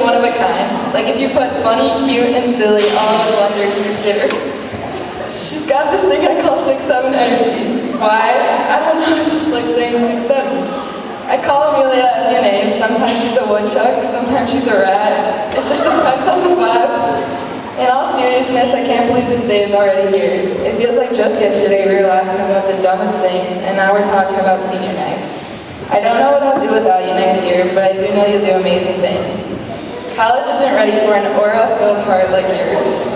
one of a kind. Like if you put funny, cute, and silly all in a blender, you could get her. She's got this thing I call 6'7" energy. Why? I don't know, I just like saying 6'7". I call Amelia a few names. Sometimes she's a woodchuck, sometimes she's a rat. It just depends on the vibe. In all seriousness, I can't believe this day is already here. It feels like just yesterday we were laughing about the dumbest things, and now we're talking about senior night. I don't know what I'll do without you next year, but I do know you'll do amazing things. College isn't ready for an aura-filled heart like yours.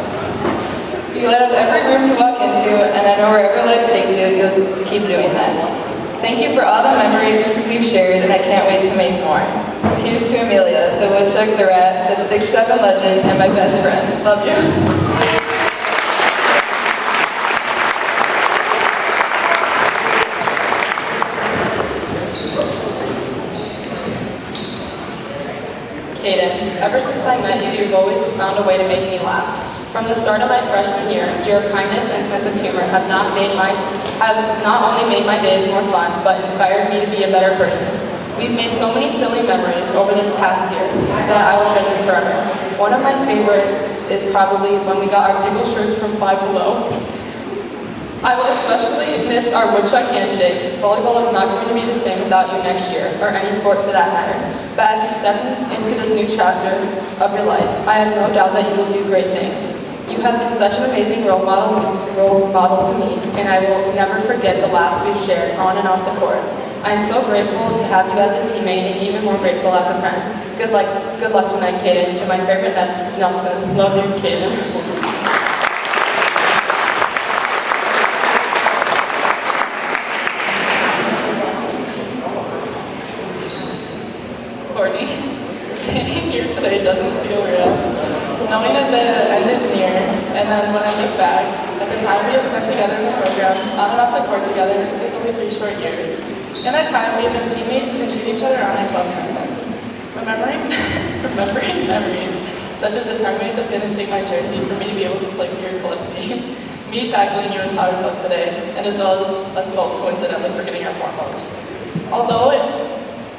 You light up every room you walk into, and I know wherever life takes you, you'll keep doing that. Thank you for all the memories we've shared, and I can't wait to make more. So here's to Amelia, the woodchuck, the rat, the 6'7" legend, and my best friend. Love you. Kaden, ever since I met you, you've always found a way to make me laugh. From the start of my freshman year, your kindness and sense of humor have not only made my days more fun, but inspired me to be a better person. We've made so many silly memories over this past year that I will treasure forever. One of my favorites is probably when we got our pickle shirts from Five Below. I will especially miss our woodchuck handshake. Volleyball is not going to be the same without you next year, or any sport for that matter. But as you step into this new chapter of your life, I have no doubt that you will do great things. You have been such an amazing role model to me, and I will never forget the laughs we've shared on and off the court. I am so grateful to have you as a teammate, and even more grateful as a friend. Good luck tonight, Kaden. To my favorite Nelson, love you, Kaden. Standing here today doesn't feel real. Knowing that the end is near, and then when I look back, at the time we have spent together in the program, on and off the court together, it's only 3 short years. In that time, we have been teammates and cheered each other on at club tournaments. Remembering memories, such as the time we had to pin and take my jersey for me to be able to play for your club team, me tackling you in Power Club today, and as well as us both coincidentally forgetting our foremost. Although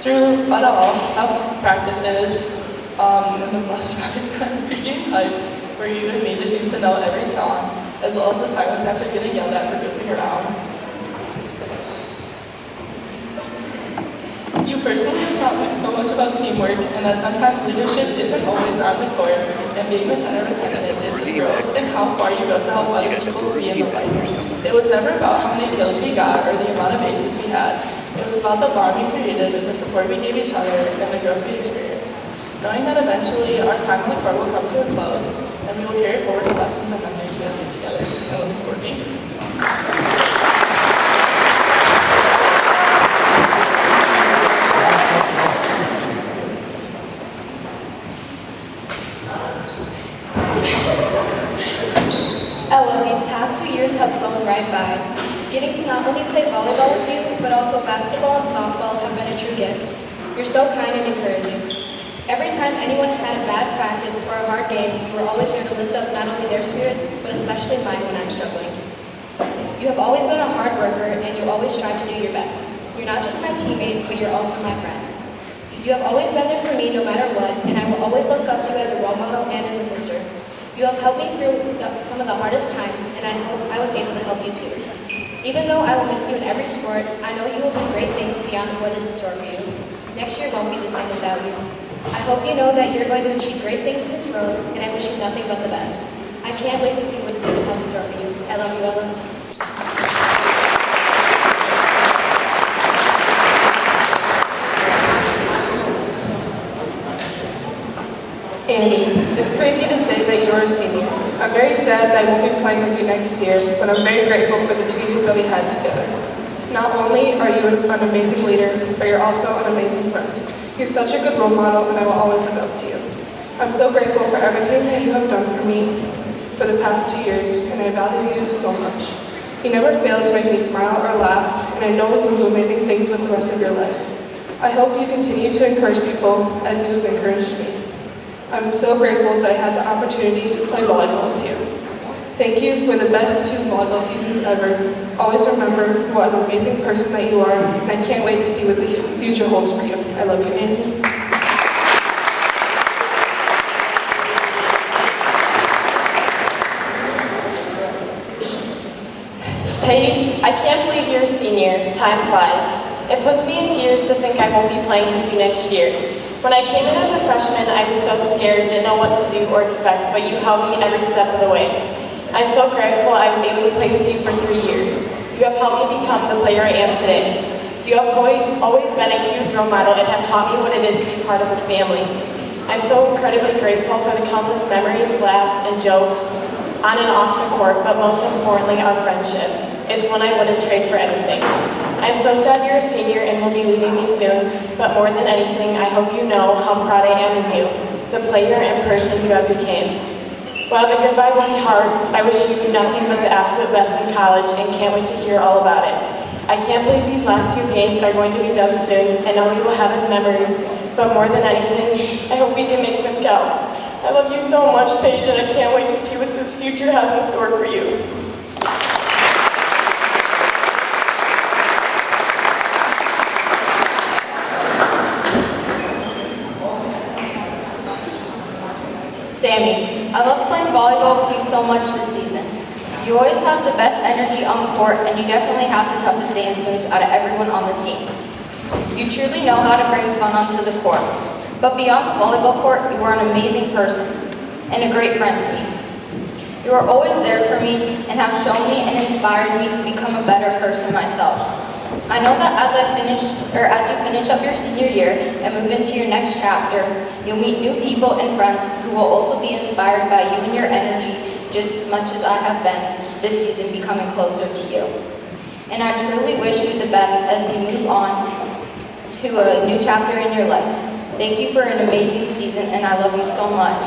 through it all, tough practices, and the bus rides and freaking hype, where you and me just need to know every song, as well as the silence after getting yelled at for goofing around. You personally have taught me so much about teamwork, and that sometimes leadership isn't always on the court, and being the center of attention is the growth and how far you go to help other people be in the light. It was never about how many kills we got or the amount of aces we had. It was about the bond we created, the support we gave each other, and the growth we experienced. Knowing that eventually our time on the court will come to a close, and we will carry forward the lessons and memories we have made together. I look forward to it. Ella, these past 2 years have flown right by. Getting to not only play volleyball with you, but also basketball and softball have been a true gift. You're so kind and encouraging. Every time anyone had a bad practice or a hard game, you were always there to lift up not only their spirits, but especially mine when I'm struggling. You have always been a hard worker, and you always try to do your best. You're not just my teammate, but you're also my friend. You have always been there for me no matter what, and I will always look up to you as a role model and as a sister. You have helped me through some of the hardest times, and I hope I was able to help you too. Even though I will miss you in every sport, I know you will do great things beyond what is in store for you. Next year won't be the same without you. I hope you know that you're going to achieve great things in this road, and I wish you nothing but the best. I can't wait to see what the future has in store for you. I love you, Ella. Annie, it's crazy to say that you're a senior. I'm very sad that I won't be playing with you next year, but I'm very grateful for the 2 years that we had together. Not only are you an amazing leader, but you're also an amazing friend. You're such a good role model, and I will always look up to you. I'm so grateful for everything that you have done for me for the past 2 years, and I value you so much. You never failed to make me smile or laugh, and I know you will do amazing things with the rest of your life. I hope you continue to encourage people as you have encouraged me. I'm so grateful that I had the opportunity to play volleyball with you. Thank you for the best 2 volleyball seasons ever. Always remember what an amazing person that you are, and I can't wait to see what the future holds for you. I love you, Annie. Paige, I can't believe you're a senior. Time flies. It puts me in tears to think I won't be playing with you next year. When I came in as a freshman, I was so scared, didn't know what to do or expect, but you helped me every step of the way. I'm so grateful I was able to play with you for 3 years. You have helped me become the player I am today. You have always been a huge role model and have taught me what it is to be part of a family. I'm so incredibly grateful for the countless memories, laughs, and jokes on and off the court, but most importantly, our friendship. It's one I wouldn't trade for anything. I'm so sad you're a senior and will be leaving me soon, but more than anything, I hope you know how proud I am of you, the player and person you have become. While the goodbye will be hard, I wish you nothing but the absolute best in college and can't wait to hear all about it. I can't believe these last few games are going to be done soon, and all we will have is memories, but more than anything, I hope we can make them count. I love you so much, Paige, and I can't wait to see what the future has in store for you. Sammy, I love playing volleyball with you so much this season. You always have the best energy on the court, and you definitely have the toughest dance moves out of everyone on the team. You truly know how to bring fun onto the court. But beyond the volleyball court, you are an amazing person and a great friend to me. You are always there for me and have shown me and inspired me to become a better person myself. I know that as you finish up your senior year and move into your next chapter, you'll meet new people and friends who will also be inspired by you and your energy just as much as I have been this season becoming closer to you. And I truly wish you the best as you move on to a new chapter in your life. Thank you for an amazing season, and I love you so much.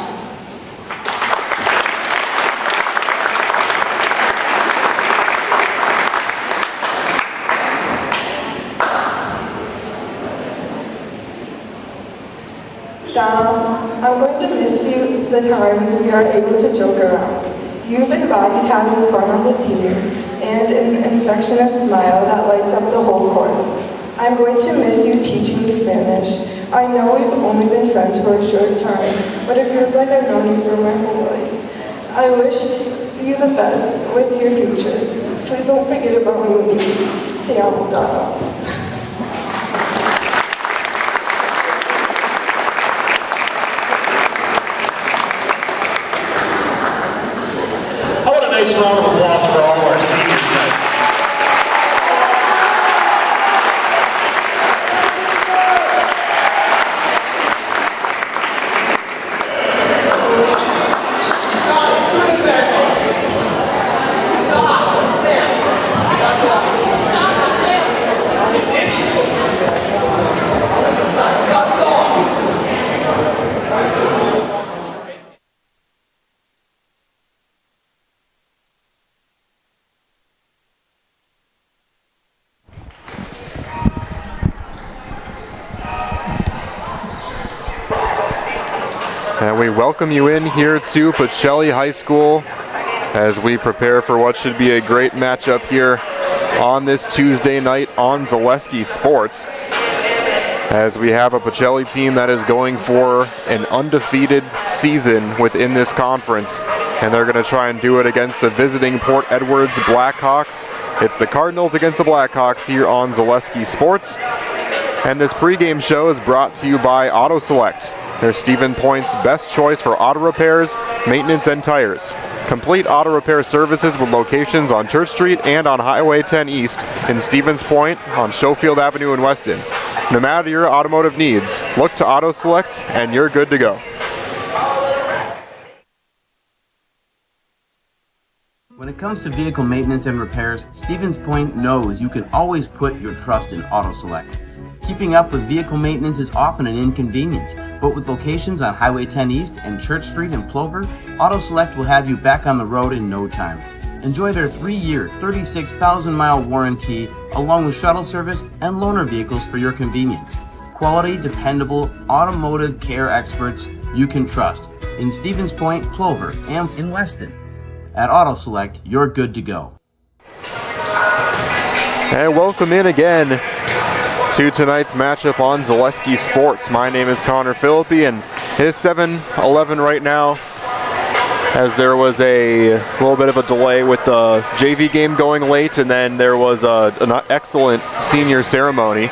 Donald, I'm going to miss you the times we are able to joke around. You've embodied having fun on the team and an infectious smile that lights up the whole court. I'm going to miss you teaching me Spanish. I know we've only been friends for a short time, but it feels like I've known you for my whole life. I wish you the best with your future. Please don't forget about me. Te amo, Donald. Nice round of applause for all of our seniors tonight. And we welcome you in here to Pacelli High School as we prepare for what should be a great matchup here on this Tuesday night on Zaleski Sports. As we have a Pacelli team that is going for an undefeated season within this conference, and they're going to try and do it against the visiting Port Edwards Blackhawks. It's the Cardinals against the Blackhawks here on Zaleski Sports. And this pregame show is brought to you by Auto Select. They're Stevens Point's best choice for auto repairs, maintenance, and tires. Complete auto repair services with locations on Church Street and on Highway 10 East in Stevens Point on Schofield Avenue in Weston. No matter your automotive needs, look to Auto Select and you're good to go. When it comes to vehicle maintenance and repairs, Stevens Point knows you can always put your trust in Auto Select. Keeping up with vehicle maintenance is often an inconvenience, but with locations on Highway 10 East and Church Street in Plover, Auto Select will have you back on the road in no time. Enjoy their 3-year, 36,000-mile warranty, along with shuttle service and loaner vehicles for your convenience. Quality, dependable, automotive care experts you can trust in Stevens Point, Plover, and in Weston. At Auto Select, you're good to go. And welcome in again to tonight's matchup on Zaleski Sports. My name is Connor Philippi, and it is 7-11 right now as there was a little bit of a delay with the JV game going late, and then there was an excellent senior ceremony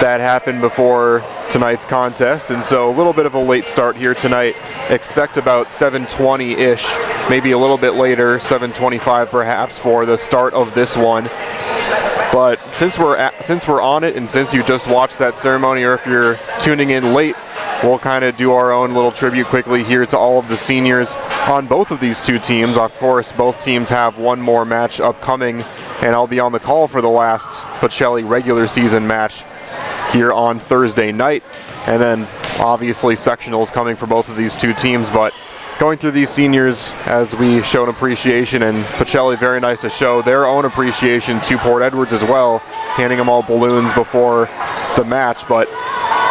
that happened before tonight's contest, and so a little bit of a late start here tonight. Expect about 7:20-ish, maybe a little bit later, 7:25 perhaps, for the start of this one. But since we're on it, and since you just watched that ceremony, or if you're tuning in late, we'll kind of do our own little tribute quickly here to all of the seniors on both of these two teams. Of course, both teams have one more match upcoming, and I'll be on the call for the last Pacelli regular season match here on Thursday night. And then obviously sectionals coming for both of these two teams, but going through these seniors as we show an appreciation, and Pacelli very nice to show their own appreciation to Port Edwards as well, handing them all balloons before the match. But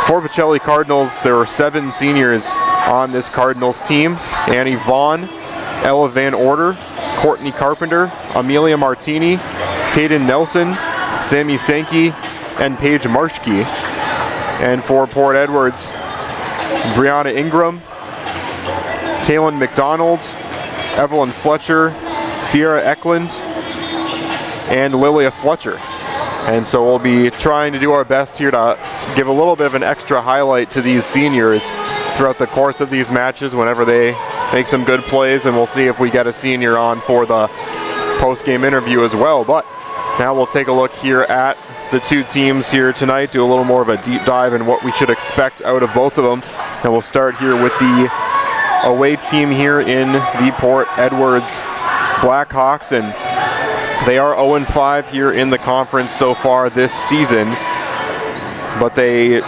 for Pacelli Cardinals, there were 7 seniors on this Cardinals team: Annie Vaughn, Ella Van Order, Courtney Carpenter, Amelia Martini, Kaden Nelson, Sammy Sankey, and Paige Marshke. And for Port Edwards, Brianna Ingram, Taylon McDonald, Evelyn Fletcher, Sierra Eklund, and Lilia Fletcher. And so we'll be trying to do our best here to give a little bit of an extra highlight to these seniors throughout the course of these matches whenever they make some good plays, and we'll see if we get a senior on for the post-game interview as well. But now we'll take a look here at the two teams here tonight, do a little more of a deep dive in what we should expect out of both of them. And we'll start here with the away team here in the Port Edwards Blackhawks, and they are 0-5 here in the conference so far this season, but they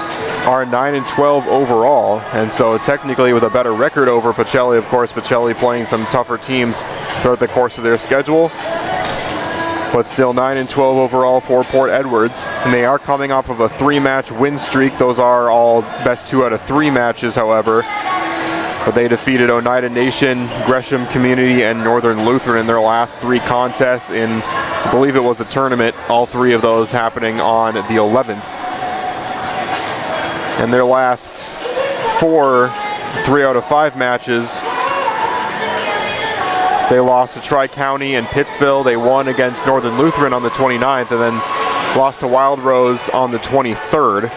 are 9-12 overall, and so technically with a better record over Pacelli. Of course, Pacelli playing some tougher teams throughout the course of their schedule, but still 9-12 overall for Port Edwards. And they are coming off of a 3-match win streak. Those are all best 2 out of 3 matches, however. But they defeated Oneida Nation, Gresham Community, and Northern Lutheran in their last 3 contests in, I believe it was a tournament, all 3 of those happening on the 11th. And their last 4 3 out of 5 matches, they lost to Tri-County and Pittsville. They won against Northern Lutheran on the 29th, and then lost to Wild Rose on the 23rd.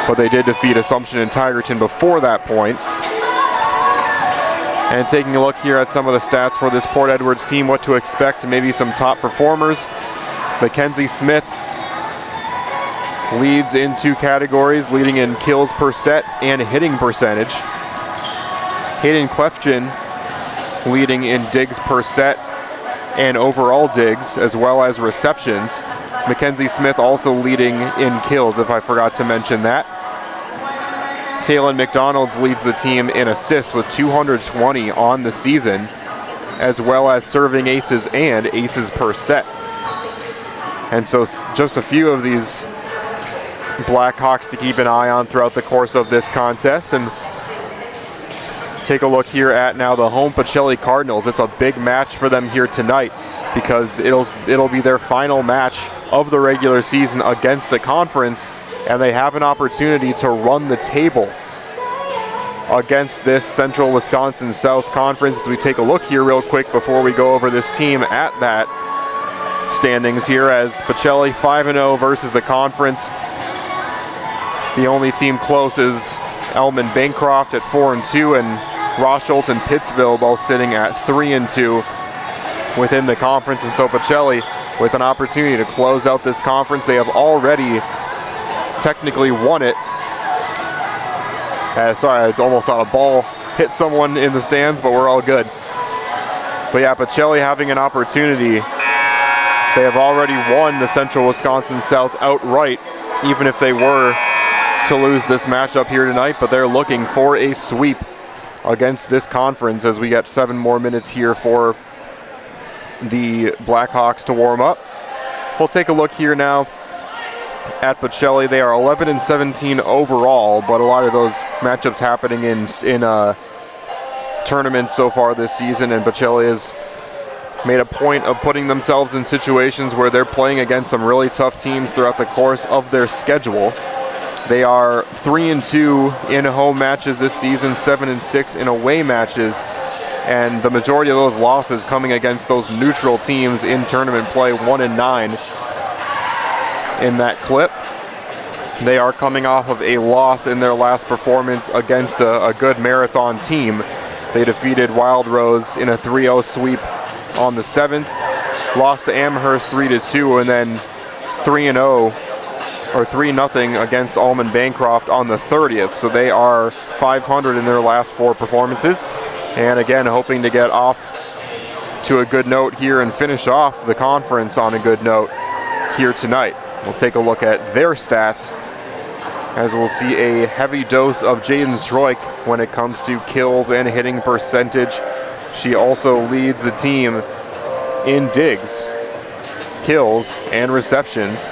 But they did defeat Assumption and Tigerton before that point. And taking a look here at some of the stats for this Port Edwards team, what to expect, maybe some top performers. Mackenzie Smith leads in 2 categories, leading in kills per set and hitting percentage. Hayden Klefgen leading in digs per set and overall digs, as well as receptions. Mackenzie Smith also leading in kills, if I forgot to mention that. Taylon McDonald leads the team in assists with 220 on the season, as well as serving aces and aces per set. And so just a few of these Blackhawks to keep an eye on throughout the course of this contest. And take a look here at now the home Pacelli Cardinals. It's a big match for them here tonight because it'll be their final match of the regular season against the conference, and they have an opportunity to run the table against this Central Wisconsin South Conference. As we take a look here real quick before we go over this team at that standings here, as Pacelli 5-0 versus the conference. The only team close is Elman Bancroft at 4-2, and Rosholt and Pittsville both sitting at 3-2 within the conference. And so Pacelli with an opportunity to close out this conference. They have already technically won it. Sorry, I almost thought a ball hit someone in the stands, but we're all good. But yeah, Pacelli having an opportunity. They have already won the Central Wisconsin South outright, even if they were to lose this matchup here tonight, but they're looking for a sweep against this conference as we get 7 more minutes here for the Blackhawks to warm up. We'll take a look here now at Pacelli. They are 11-17 overall, but a lot of those matchups happening in tournaments so far this season, and Pacelli has made a point of putting themselves in situations where they're playing against some really tough teams throughout the course of their schedule. They are 3-2 in home matches this season, 7-6 in away matches, and the majority of those losses coming against those neutral teams in tournament play, 1-9 in that clip. They are coming off of a loss in their last performance against a good Marathon team. They defeated Wild Rose in a 3-0 sweep on the 7th, lost to Amherst 3-2, and then 3-0 or 3-0 against Almond Bancroft on the 30th. So they are 500 in their last 4 performances. And again, hoping to get off to a good note here and finish off the conference on a good note here tonight. We'll take a look at their stats, as we'll see a heavy dose of Jaden Stroik when it comes to kills and hitting percentage. She also leads the team in digs, kills, and receptions.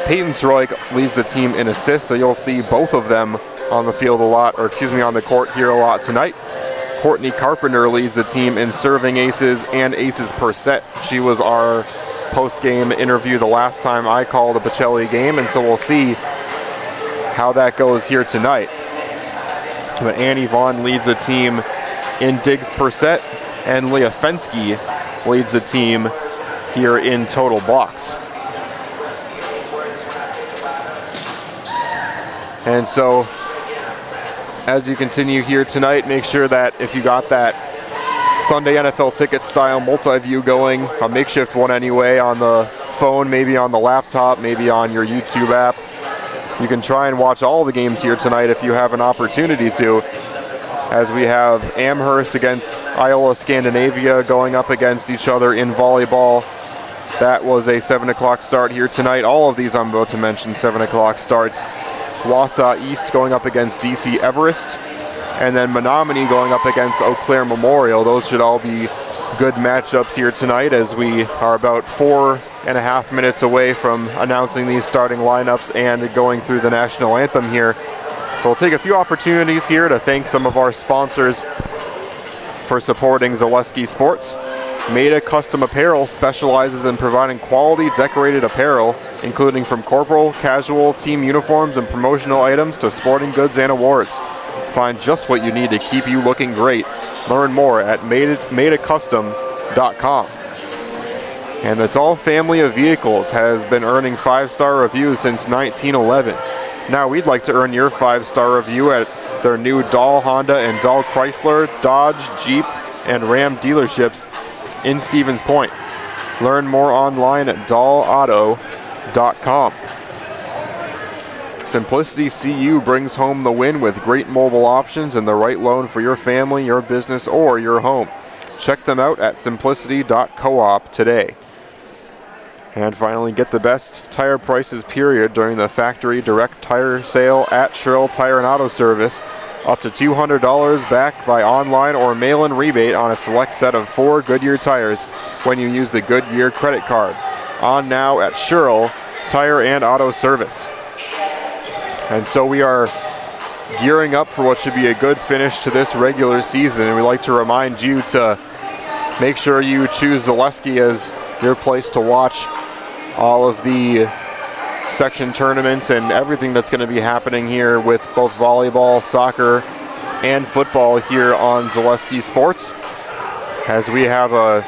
Peyton Stroik leads the team in assists, so you'll see both of them on the field a lot, or excuse me, on the court here a lot tonight. Courtney Carpenter leads the team in serving aces and aces per set. She was our post-game interview the last time I called a Pacelli game, and so we'll see how that goes here tonight. But Annie Vaughn leads the team in digs per set, and Leah Fensky leads the team here in total blocks. And so, as you continue here tonight, make sure that if you got that Sunday NFL ticket style multi-view going, a makeshift one anyway, on the phone, maybe on the laptop, maybe on your YouTube app, you can try and watch all the games here tonight if you have an opportunity to, as we have Amherst against Iowa Scandinavia going up against each other in volleyball. That was a 7 o'clock start here tonight. All of these I'm about to mention, 7 o'clock starts. Wausau East going up against DC Everest, and then Menominee going up against Eau Claire Memorial. Those should all be good matchups here tonight, as we are about 4.5 minutes away from announcing these starting lineups and going through the national anthem here. So we'll take a few opportunities here to thank some of our sponsors for supporting Zaleski Sports. Maida Custom Apparel specializes in providing quality decorated apparel, including from corporal, casual, team uniforms, and promotional items to sporting goods and awards. Find just what you need to keep you looking great. Learn more at maidacustom.com. And the Dahl family of vehicles has been earning 5-star reviews since 1911. Now we'd like to earn your 5-star review at their new Dahl Honda and Dahl Chrysler, Dodge, Jeep, and Ram dealerships in Stevens Point. Learn more online at dahlauto.com. Simplicity CU brings home the win with great mobile options and the right loan for your family, your business, or your home. Check them out at simplicity.coop today. And finally, get the best tire prices period during the factory direct tire sale at Sherrill Tire and Auto Service. Up to $200 back by online or mail-in rebate on a select set of 4 Goodyear tires when you use the Goodyear credit card. On now at Sherrill Tire and Auto Service. And so we are gearing up for what should be a good finish to this regular season. And we'd like to remind you to make sure you choose Zaleski as your place to watch all of the section tournaments and everything that's going to be happening here with both volleyball, soccer, and football here on Zaleski Sports, as we have a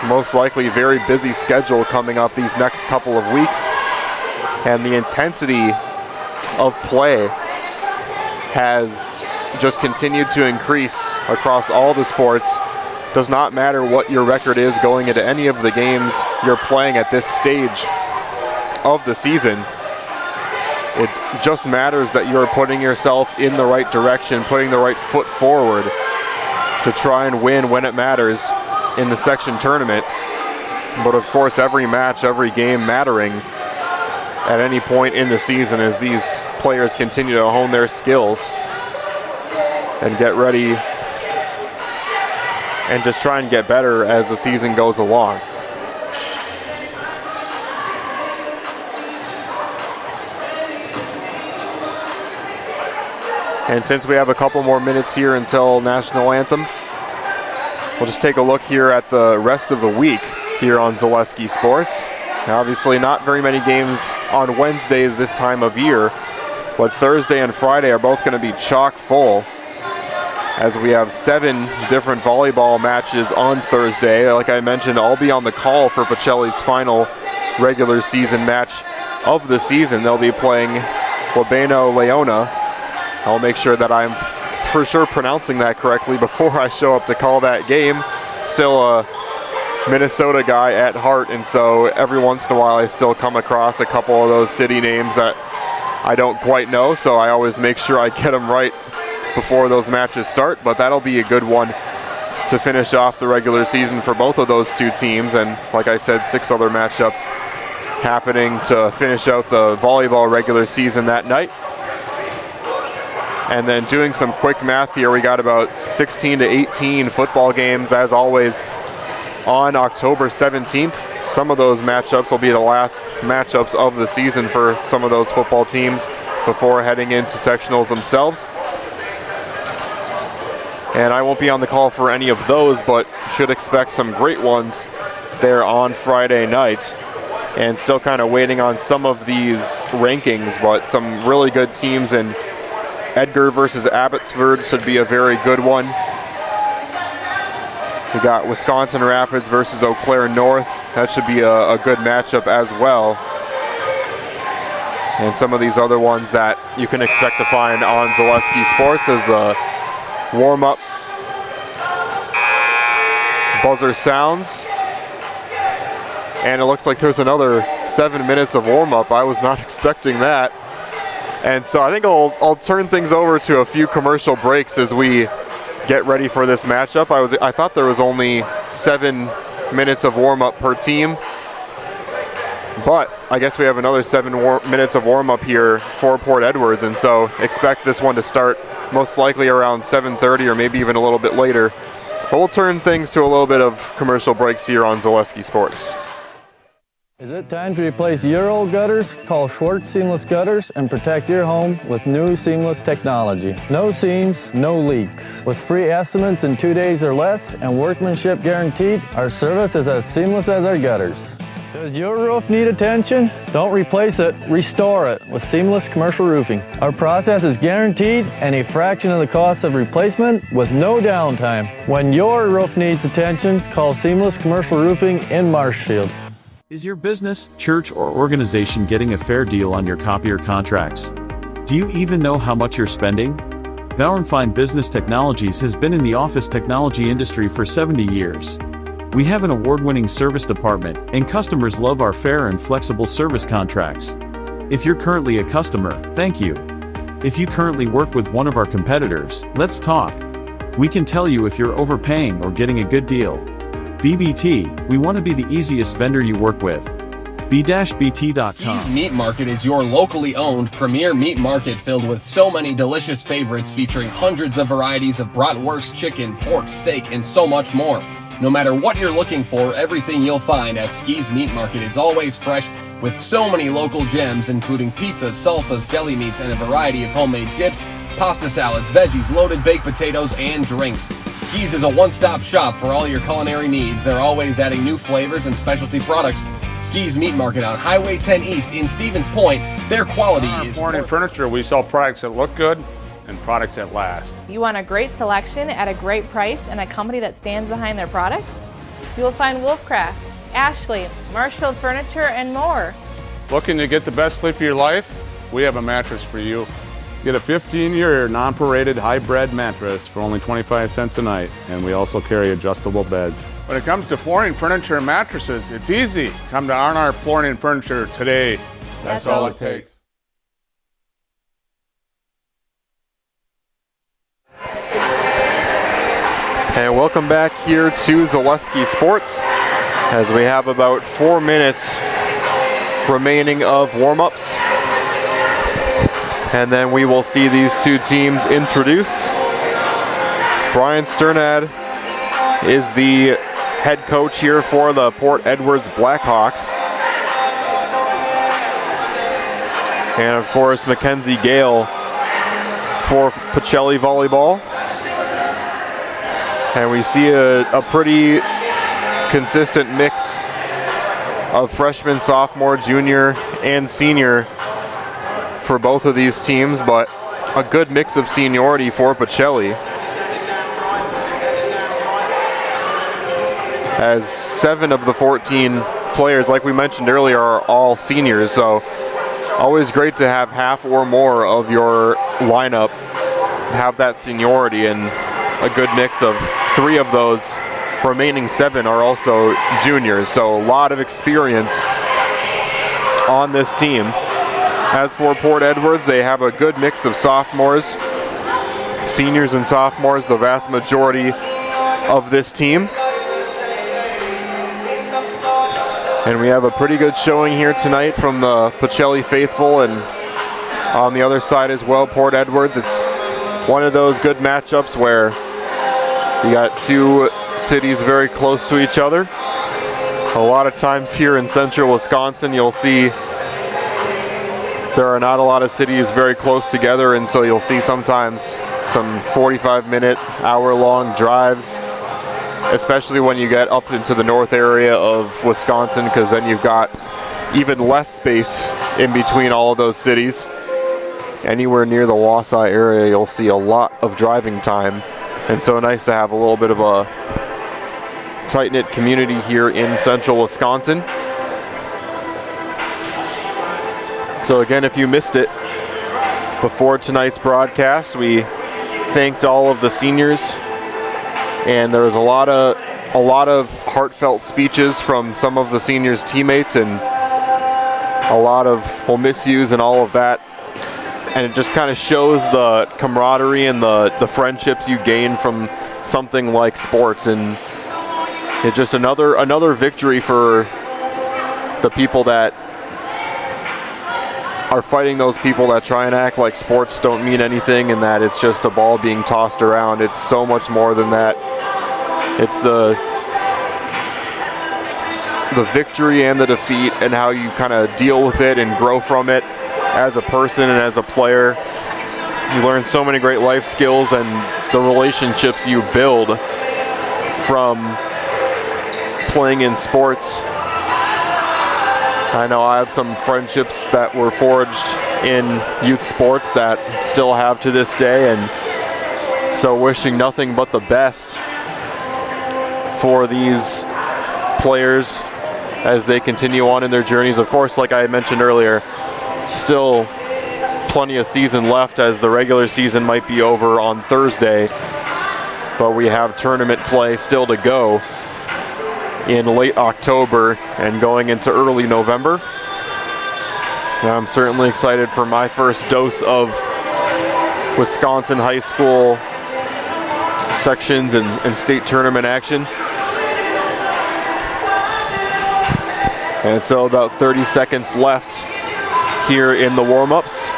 most likely very busy schedule coming up these next couple of weeks, and the intensity of play has just continued to increase across all the sports. Does not matter what your record is going into any of the games you're playing at this stage of the season. It just matters that you're putting yourself in the right direction, putting the right foot forward to try and win when it matters in the section tournament. But of course, every match, every game mattering at any point in the season as these players continue to hone their skills and get ready and just try and get better as the season goes along. And since we have a couple more minutes here until National Anthem, we'll just take a look here at the rest of the week here on Zaleski Sports. Now, obviously not very many games on Wednesdays this time of year, but Thursday and Friday are both going to be chock full as we have 7 different volleyball matches on Thursday. Like I mentioned, I'll be on the call for Pacelli's final regular season match of the season. They'll be playing Labeno Leona. I'll make sure that I'm for sure pronouncing that correctly before I show up to call that game. Still a Minnesota guy at heart, and so every once in a while I still come across a couple of those city names that I don't quite know, so I always make sure I get them right before those matches start. But that'll be a good one to finish off the regular season for both of those two teams, and like I said, 6 other matchups happening to finish out the volleyball regular season that night. And then doing some quick math here, we got about 16 to 18 football games as always on October 17th. Some of those matchups will be the last matchups of the season for some of those football teams before heading into sectionals themselves. And I won't be on the call for any of those, but should expect some great ones there on Friday night. And still kind of waiting on some of these rankings, but some really good teams in Edgar versus Abbotsford should be a very good one. We got Wisconsin Rapids versus Eau Claire North. That should be a good matchup as well. And some of these other ones that you can expect to find on Zaleski Sports as the warm-up buzzer sounds. And it looks like there's another 7 minutes of warm-up. I was not expecting that. And so I think I'll turn things over to a few commercial breaks as we get ready for this matchup. I thought there was only 7 minutes of warm-up per team, but I guess we have another 7 minutes of warm-up here for Port Edwards, and so expect this one to start most likely around 7:30 or maybe even a little bit later. But we'll turn things to a little bit of commercial breaks here on Zaleski Sports. Is it time to replace your old gutters? Call Schwartz Seamless Gutters and protect your home with new seamless technology. No seams, no leaks. With free estimates in 2 days or less and workmanship guaranteed, our service is as seamless as our gutters. Does your roof need attention? Don't replace it, restore it with Seamless Commercial Roofing. Our process is guaranteed and a fraction of the cost of replacement with no downtime. When your roof needs attention, call Seamless Commercial Roofing in Marshfield. Is your business, church, or organization getting a fair deal on your copier contracts? Do you even know how much you're spending? Bauer & Fine Business Technologies has been in the office technology industry for 70 years. We have an award-winning service department, and customers love our fair and flexible service contracts. If you're currently a customer, thank you. If you currently work with one of our competitors, let's talk. We can tell you if you're overpaying or getting a good deal. BBT, we want to be the easiest vendor you work with. B-BT.com. Ski's Meat Market is your locally owned premier meat market filled with so many delicious favorites featuring hundreds of varieties of bratwurst, chicken, pork, steak, and so much more. No matter what you're looking for, everything you'll find at Ski's Meat Market is always fresh with so many local gems including pizzas, salsas, deli meats, and a variety of homemade dips, pasta salads, veggies, loaded baked potatoes, and drinks. Ski's is a one-stop shop for all your culinary needs. They're always adding new flavors and specialty products. Ski's Meat Market on Highway 10 East in Stevens Point. Their quality is... Flooring and Furniture, we sell products that look good and products that last. You want a great selection at a great price and a company that stands behind their products? You will find Wolfcraft, Ashley, Marshfield Furniture, and more. Looking to get the best sleep of your life? We have a mattress for you. Get a 15-year non-paraded high-bred mattress for only 25 cents a night, and we also carry adjustable beds. When it comes to flooring, furniture, and mattresses, it's easy. Come to R&R Flooring and Furniture today. That's all it takes. And welcome back here to Zaleski Sports as we have about 4 minutes remaining of warm-ups. And then we will see these two teams introduced. Brian Sternad is the head coach here for the Port Edwards Blackhawks. And of course, Mackenzie Gale for Pacelli Volleyball. And we see a pretty consistent mix of freshman, sophomore, junior, and senior for both of these teams, but a good mix of seniority for Pacelli. as 7 of the 14 players, like we mentioned earlier, are all seniors. So always great to have half or more of your lineup have that seniority, and a good mix of 3 of those remaining 7 are also juniors. So a lot of experience on this team. As for Port Edwards, they have a good mix of sophomores, seniors and sophomores, the vast majority of this team. And we have a pretty good showing here tonight from the Pacelli faithful, and on the other side as well, Port Edwards. It's one of those good matchups where you got 2 cities very close to each other. A lot of times here in central Wisconsin, you'll see there are not a lot of cities very close together, and so you'll see sometimes some 45-minute, hour-long drives, especially when you get up into the north area of Wisconsin, because then you've got even less space in between all of those cities. Anywhere near the Wausau area, you'll see a lot of driving time, and so nice to have a little bit of a tight-knit community here in central Wisconsin. So again, if you missed it before tonight's broadcast, we thanked all of the seniors, and there was a lot of heartfelt speeches from some of the seniors' teammates, and a lot of "we'll miss yous" and all of that. And it just kind of shows the camaraderie and the friendships you gain from something like sports, and it's just another victory for the people that are fighting those people that try and act like sports don't mean anything and that it's just a ball being tossed around. It's so much more than that. It's the victory and the defeat and how you kind of deal with it and grow from it as a person and as a player. You learn so many great life skills, and the relationships you build from playing in sports. I know I have some friendships that were forged in youth sports that still have to this day, and so wishing nothing but the best for these players as they continue on in their journeys. Of course, like I mentioned earlier, still plenty of season left, as the regular season might be over on Thursday, but we have tournament play still to go in late October and going into early November. And I'm certainly excited for my first dose of Wisconsin high school sections and state tournament action. And so about 30 seconds left here in the warm-ups.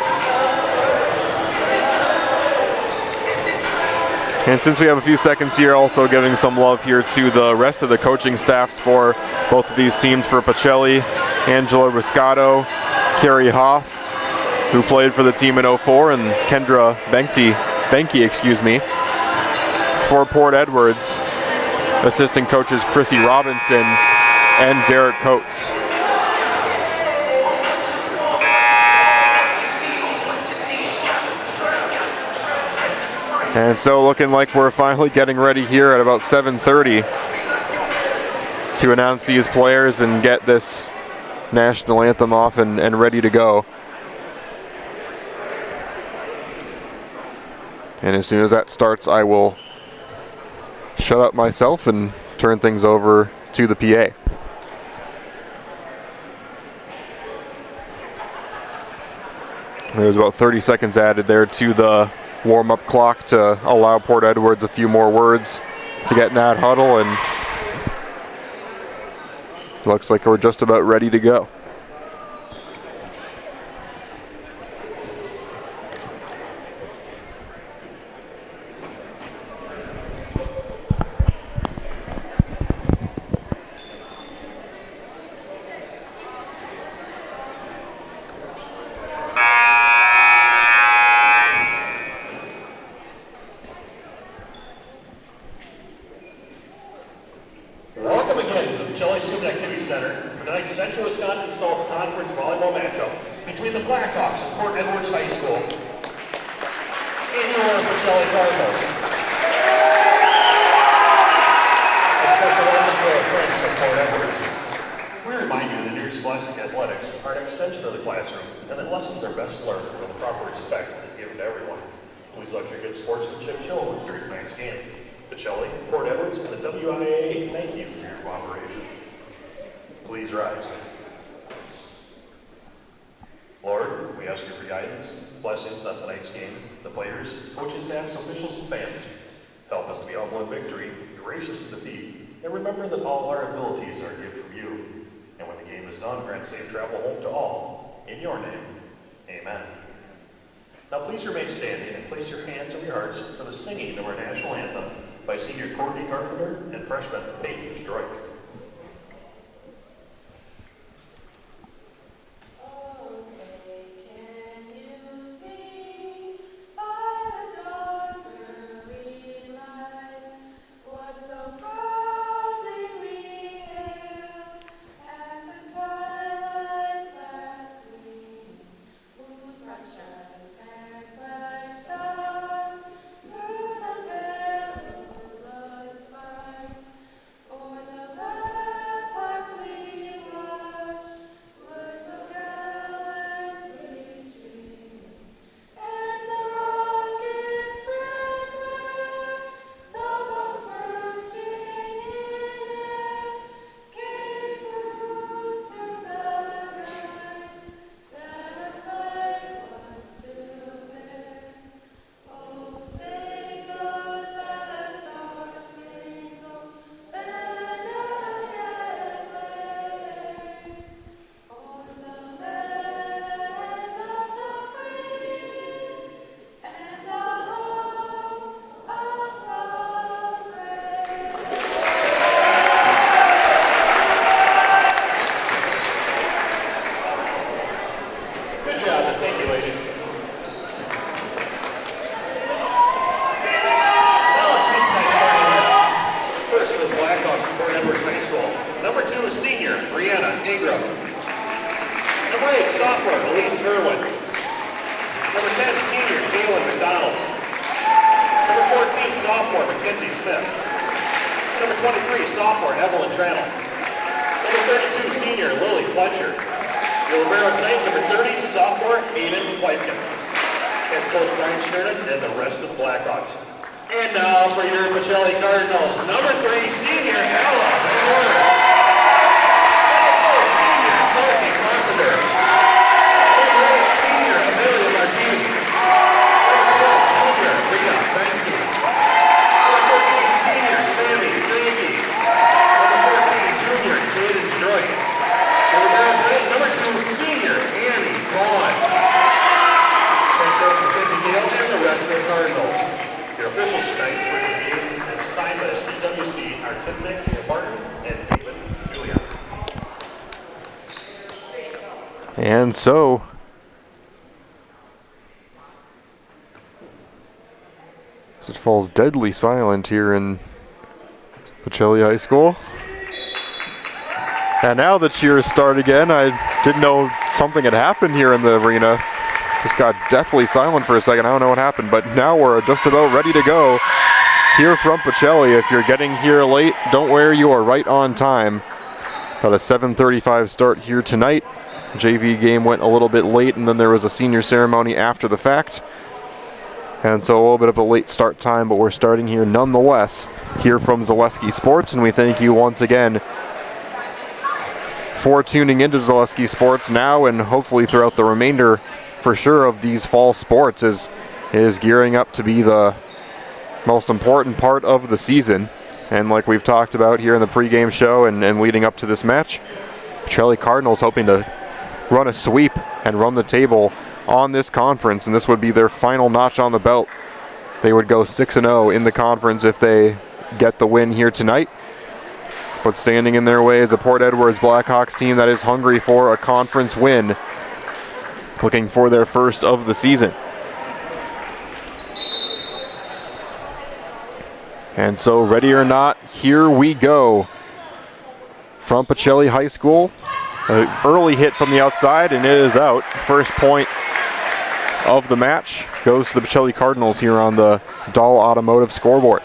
And since we have a few seconds here, also giving some love here to the rest of the coaching staffs for both of these teams. For Pacelli, Angela Riscato, Carrie Hoff, who played for the team in '04, and Kendra Benke, For Port Edwards, assistant coaches Chrissy Robinson and Derek Coates. And so looking like we're finally getting ready here at about 7:30 to announce these players and get this national anthem off and ready to go. And as soon as that starts, I will shut up myself and turn things over to the PA. There's about 30 seconds added there to the warm-up clock to allow Port Edwards a few more words to get in that huddle, and looks like we're just about ready to go. Central Wisconsin South Conference volleyball matchup between the Blackhawks and Port Edwards High School in your Pacelli Cardinals. A special welcome for Scholastic athletics are an extension of the classroom, and that lessons are best learned when proper respect is given to everyone. Please let your good sportsmanship show during tonight's game. Pacelli, Port Edwards, and the WIAA thank you for your cooperation. Please rise. Lord, we ask you for guidance, blessings on tonight's game, the players, coaching staffs, officials, and fans. Help us to be humble in victory, gracious in defeat, and remember that all our abilities are a gift from you. And when the game is done, grant safe travel home to all. In your name, amen. Now please remain standing and place your hands on your hearts for the singing of our national anthem by senior Courtney Carpenter and freshman Peyton Stroik. And so, it falls deadly silent here in Pacelli High School. And now the cheers start again. I didn't know something had happened here in the arena. Just got deathly silent for a second. I don't know what happened, but now we're just about ready to go here from Pacelli. If you're getting here late, don't worry, you are right on time. Got a 7:35 start here tonight. JV game went a little bit late, and then there was a senior ceremony after the fact. And so a little bit of a late start time, but we're starting here nonetheless here from Zaleski Sports, and we thank you once again for tuning into Zaleski Sports now and hopefully throughout the remainder for sure of these fall sports, as it is gearing up to be the most important part of the season. And like we've talked about here in the pregame show and leading up to this match, Pacelli Cardinals hoping to run a sweep and run the table on this conference, and this would be their final notch on the belt. They would go 6-0 in the conference if they get the win here tonight. But standing in their way is a Port Edwards Blackhawks team that is hungry for a conference win, looking for their first of the season. And so, ready or not, here we go from Pacelli High School. An early hit from the outside, and it is out. First point of the match goes to the Pacelli Cardinals here on the Dahl Automotive scoreboard.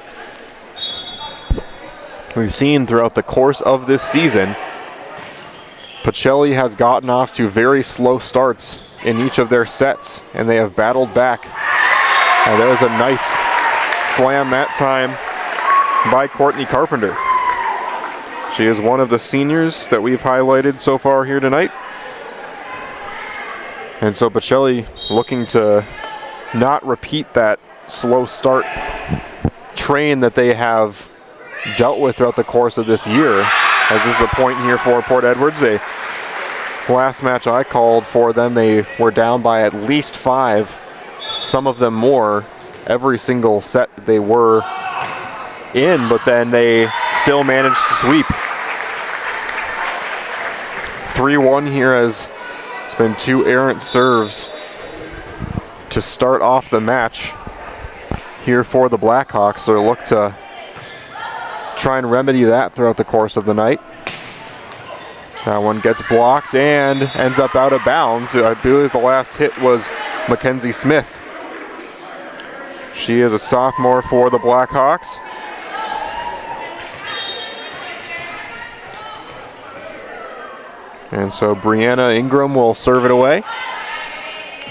We've seen throughout the course of this season Pacelli has gotten off to very slow starts in each of their sets, and they have battled back. And there's a nice slam that time by Courtney Carpenter. She is one of the seniors that we've highlighted so far here tonight. And so Pacelli looking to not repeat that slow start train that they have dealt with throughout the course of this year, as this is a point here for Port Edwards. Last match I called for them, they were down by at least 5, some of them more, every single set that they were in, but then they still managed to sweep. 3-1 here, as it's been 2 errant serves to start off the match here for the Blackhawks. So look to try and remedy that throughout the course of the night. That one gets blocked and ends up out of bounds. I believe the last hit was Mackenzie Smith. She is a sophomore for the Blackhawks. And so Brianna Ingram will serve it away.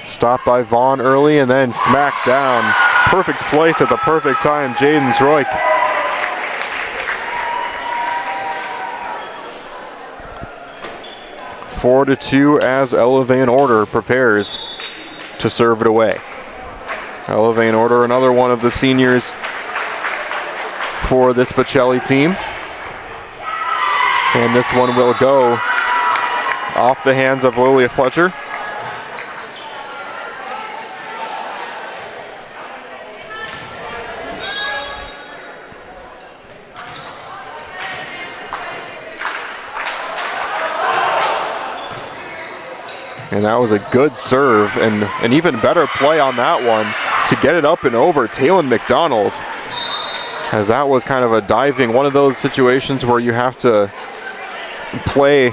Stopped by Vaughn early and then smacked down. Perfect place at the perfect time, Jaden Sroik. Four to 2 as Ella Van Order prepares to serve it away. Ella Van Order, another one of the seniors for this Pacelli team. And this one will go off the hands of Lilia Fletcher. And that was a good serve and an even better play on that one to get it up and over Taylon McDonald, as that was kind of a diving, one of those situations where you have to play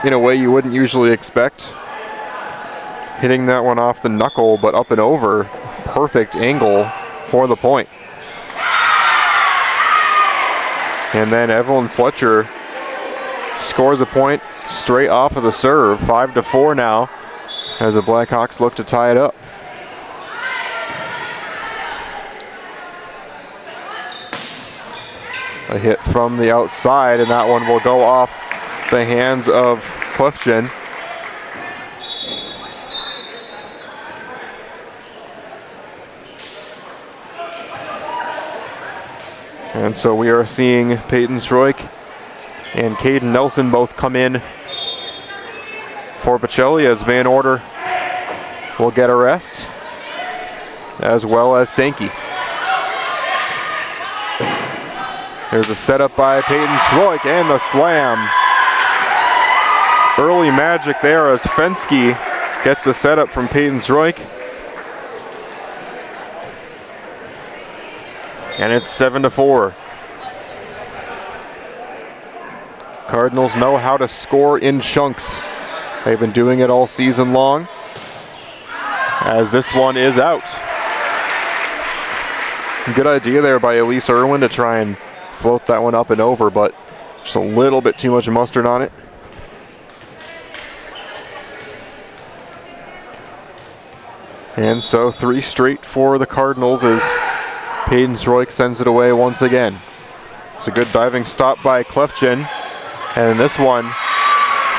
in a way you wouldn't usually expect. Hitting that one off the knuckle, but up and over. Perfect angle for the point. And then Evelyn Fletcher scores a point straight off of the serve. 5-4 now, as the Blackhawks look to tie it up. A hit from the outside, and that one will go off the hands of Clifton. And so we are seeing Peyton Stroik and Caden Nelson both come in for Pacelli, as Van Order will get a rest, as well as Sankey. There's a setup by Peyton Stroik and the slam. Early magic there as Fensky gets the setup from Peyton Stroik. And it's 7-4. Cardinals know how to score in chunks. They've been doing it all season long, as this one is out. Good idea there by Elise Irwin to try and float that one up and over, but just a little bit too much mustard on it. And so 3 straight for the Cardinals as Peyton Stroik sends it away once again. It's a good diving stop by Clefchin, and this one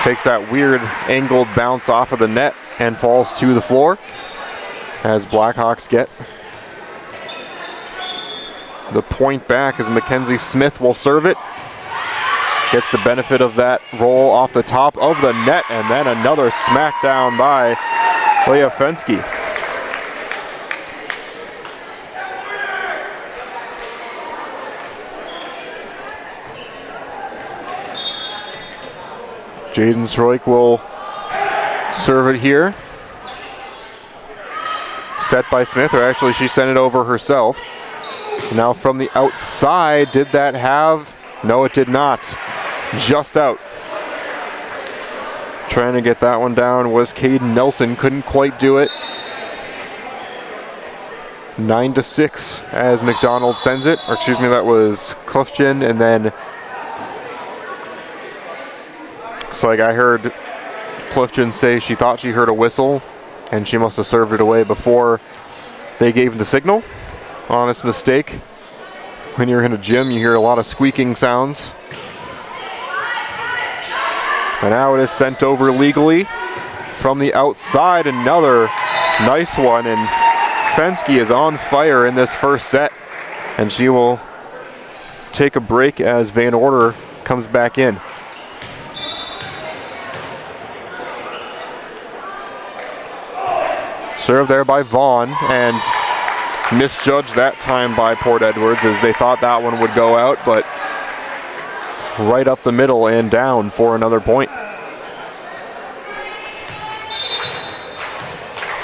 takes that weird angled bounce off of the net and falls to the floor, as Blackhawks get the point back, as Mackenzie Smith will serve it. Gets the benefit of that roll off the top of the net, and then another smackdown by Leah Fensky. Jaden Stroik will serve it here. Set by Smith, or actually she sent it over herself. Now from the outside, did that have? No, it did not. Just out. Trying to get that one down was Caden Nelson, couldn't quite do it. 9-6 as McDonald sends it, or excuse me, that was Clifton, and then Looks like I heard Clifton say she thought she heard a whistle, and she must have served it away before they gave the signal. Honest mistake. When you're in a gym, you hear a lot of squeaking sounds. And now it is sent over legally from the outside. Another nice one, and Fensky is on fire in this first set, and she will take a break as Van Order comes back in. Serve there by Vaughn, and misjudged that time by Port Edwards, as they thought that one would go out, but right up the middle and down for another point.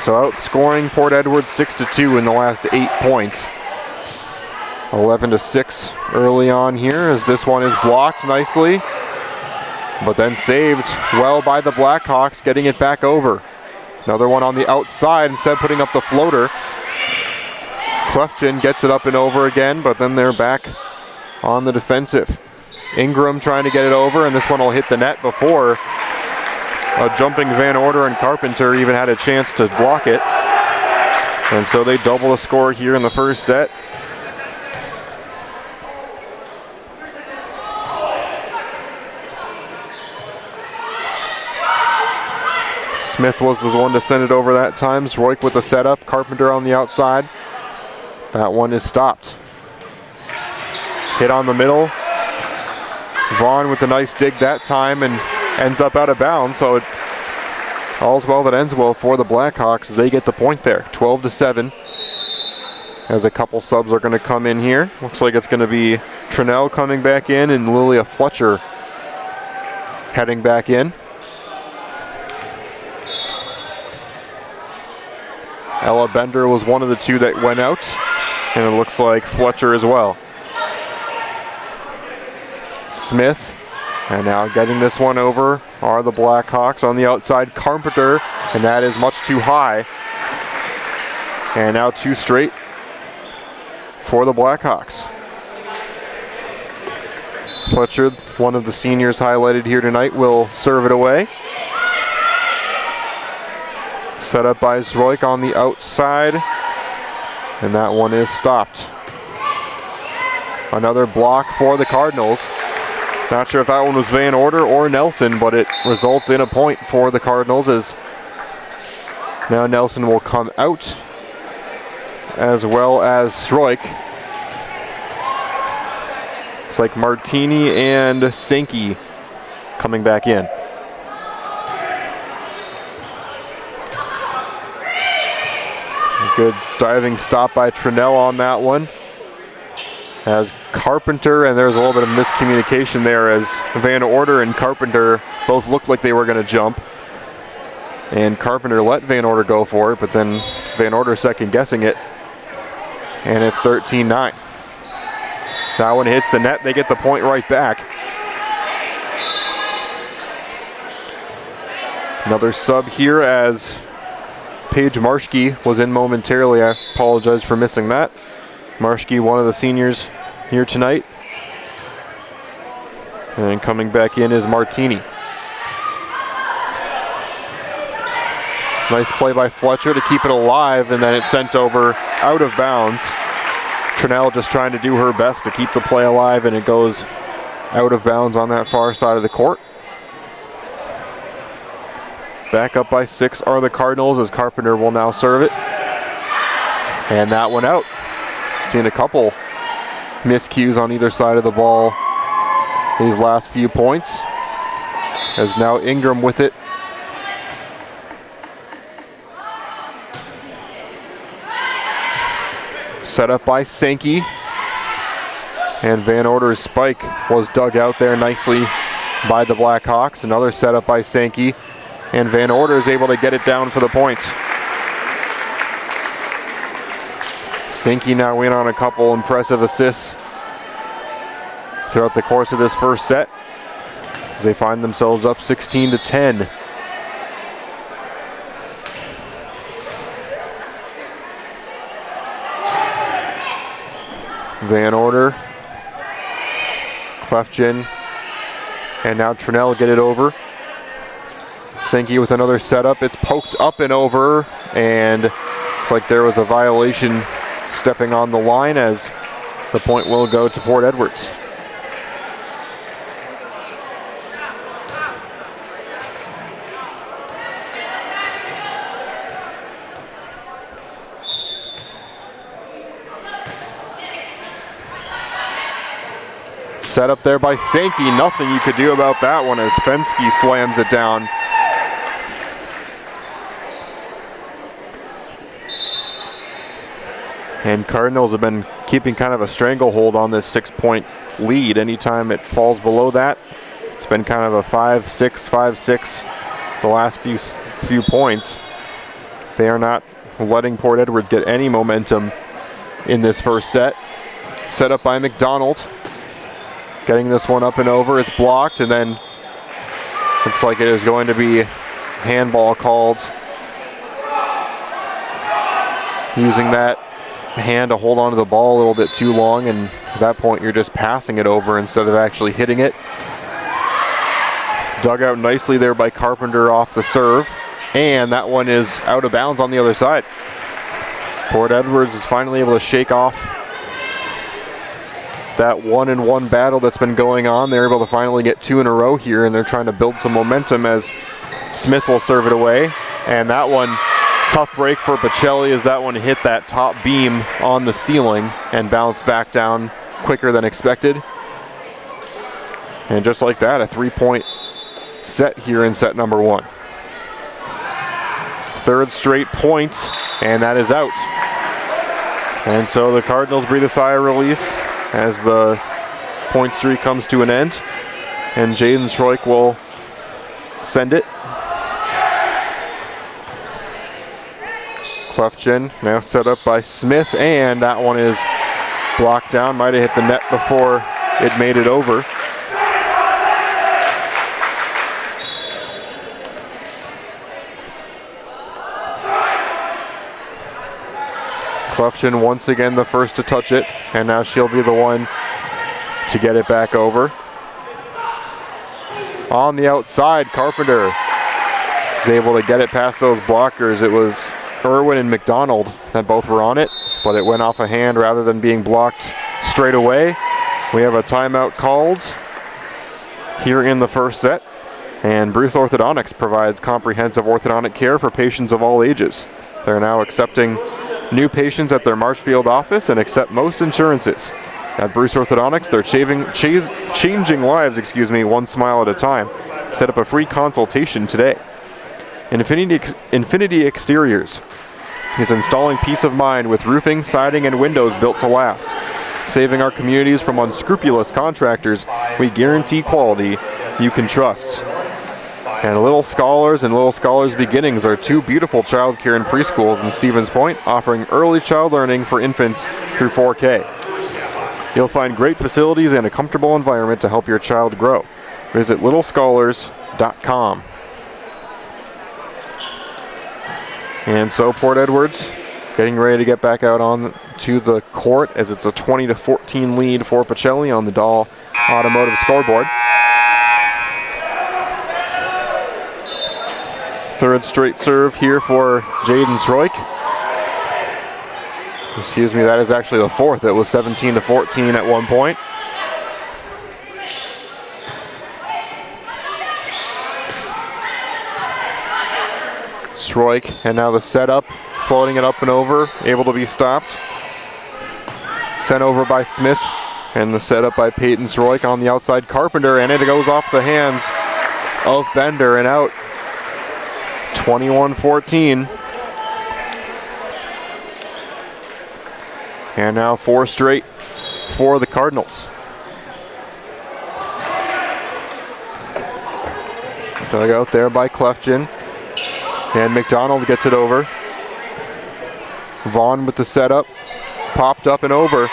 So outscoring Port Edwards 6-2 in the last 8 points. 11-6 early on here, as this one is blocked nicely, but then saved well by the Blackhawks, getting it back over. Another one on the outside, instead of putting up the floater. Clefchin gets it up and over again, but then they're back on the defensive. Ingram trying to get it over, and this one will hit the net before a jumping Van Order and Carpenter even had a chance to block it. And so they double the score here in the first set. Smith was the one to send it over that time. Zroik with the setup, Carpenter on the outside. That one is stopped. Hit on the middle. Vaughn with a nice dig that time and ends up out of bounds, so all's well that ends well for the Blackhawks. They get the point there, 12-7. As a couple subs are going to come in here. Looks like it's going to be Trinnell coming back in and Lilia Fletcher heading back in. Ella Bender was one of the two that went out, and it looks like Fletcher as well. Smith, and now getting this one over are the Blackhawks on the outside. Carpenter, and that is much too high. And now 2 straight for the Blackhawks. Fletcher, one of the seniors highlighted here tonight, will serve it away. Set up by Zroik on the outside, and that one is stopped. Another block for the Cardinals. Not sure if that one was Van Order or Nelson, but it results in a point for the Cardinals, as now Nelson will come out, as well as Zroik. It's like Martini and Sankey coming back in. Good diving stop by Trinnell on that one. As Carpenter, and there's a little bit of miscommunication there, as Van Order and Carpenter both looked like they were going to jump. And Carpenter let Van Order go for it, but then Van Order second guessing it. And it's 13-9. That one hits the net, they get the point right back. Another sub here as Paige Marschke was in momentarily. I apologize for missing that. Marschke, one of the seniors here tonight. And coming back in is Martini. Nice play by Fletcher to keep it alive, and then it's sent over out of bounds. Trinnell just trying to do her best to keep the play alive, and it goes out of bounds on that far side of the court. Back up by 6 are the Cardinals, as Carpenter will now serve it. And that one out. Seen a couple miscues on either side of the ball these last few points. As now Ingram with it. Set up by Sankey. And Van Order's spike was dug out there nicely by the Blackhawks. Another setup by Sankey. And Van Order is able to get it down for the point. Sankey now in on a couple impressive assists throughout the course of this first set, as they find themselves up 16-10. Van Order, Clefchin, and now Trinnell get it over. Sankey with another setup. It's poked up and over, and looks like there was a violation stepping on the line as the point will go to Port Edwards. Set up there by Sankey. Nothing you could do about that one as Fensky slams it down. And Cardinals have been keeping kind of a stranglehold on this 6-point lead. Anytime it falls below that, it's been kind of a 5-6, 5-6 the last few points. They are not letting Port Edwards get any momentum in this first set. Set up by McDonald. Getting this one up and over, it's blocked, and then looks like it is going to be handball called. Using that hand to hold onto the ball a little bit too long, and at that point you're just passing it over instead of actually hitting it. Dug out nicely there by Carpenter off the serve, and that one is out of bounds on the other side. Port Edwards is finally able to shake off that 1-and-1 battle that's been going on. They're able to finally get 2 in a row here, and they're trying to build some momentum as Smith will serve it away. And that one, tough break for Pacelli as that one hit that top beam on the ceiling and bounced back down quicker than expected. And just like that, a 3-point set here in set number 1. Third straight point, and that is out. And so the Cardinals breathe a sigh of relief as the point streak comes to an end, and Jaden Schroik will send it. Clefchin now set up by Smith, and that one is blocked down. Might have hit the net before it made it over. Clefchin once again the first to touch it, and now she'll be the one to get it back over. On the outside, Carpenter is able to get it past those blockers. It was Irwin and McDonald that both were on it, but it went off a hand rather than being blocked straight away. We have a timeout called here in the first set, and Bruce Orthodontics provides comprehensive orthodontic care for patients of all ages. They're now accepting new patients at their Marshfield office and accept most insurances. At Bruce Orthodontics, they're changing lives, one smile at a time. Set up a free consultation today. Infinity Exteriors is installing peace of mind with roofing, siding, and windows built to last. Saving our communities from unscrupulous contractors, we guarantee quality you can trust. And Little Scholars and Little Scholars Beginnings are 2 beautiful childcare and preschools in Stevens Point, offering early child learning for infants through 4K. You'll find great facilities and a comfortable environment to help your child grow. Visit littlescholars.com. And so Port Edwards getting ready to get back out on to the court as it's a 20-14 lead for Pacelli on the Dahl Automotive scoreboard. Third straight serve here for Jaden Schroik. That is actually the fourth. It was 17-14 at one point. Schroik, and now the setup, floating it up and over, able to be stopped. Sent over by Smith, and the setup by Peyton Schroik on the outside. Carpenter, and it goes off the hands of Bender and out. 21-14. And now 4 straight for the Cardinals. Dug out there by Clefchin. And McDonald gets it over. Vaughn with the setup. Popped up and over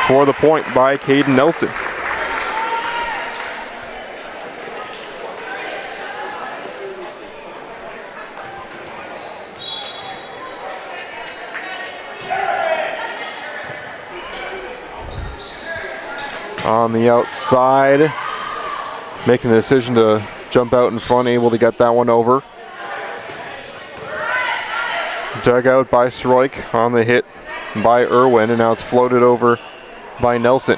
for the point by Caden Nelson. On the outside, making the decision to jump out in front, able to get that one over. Dug out by Stroik on the hit by Irwin, and now it's floated over by Nelson.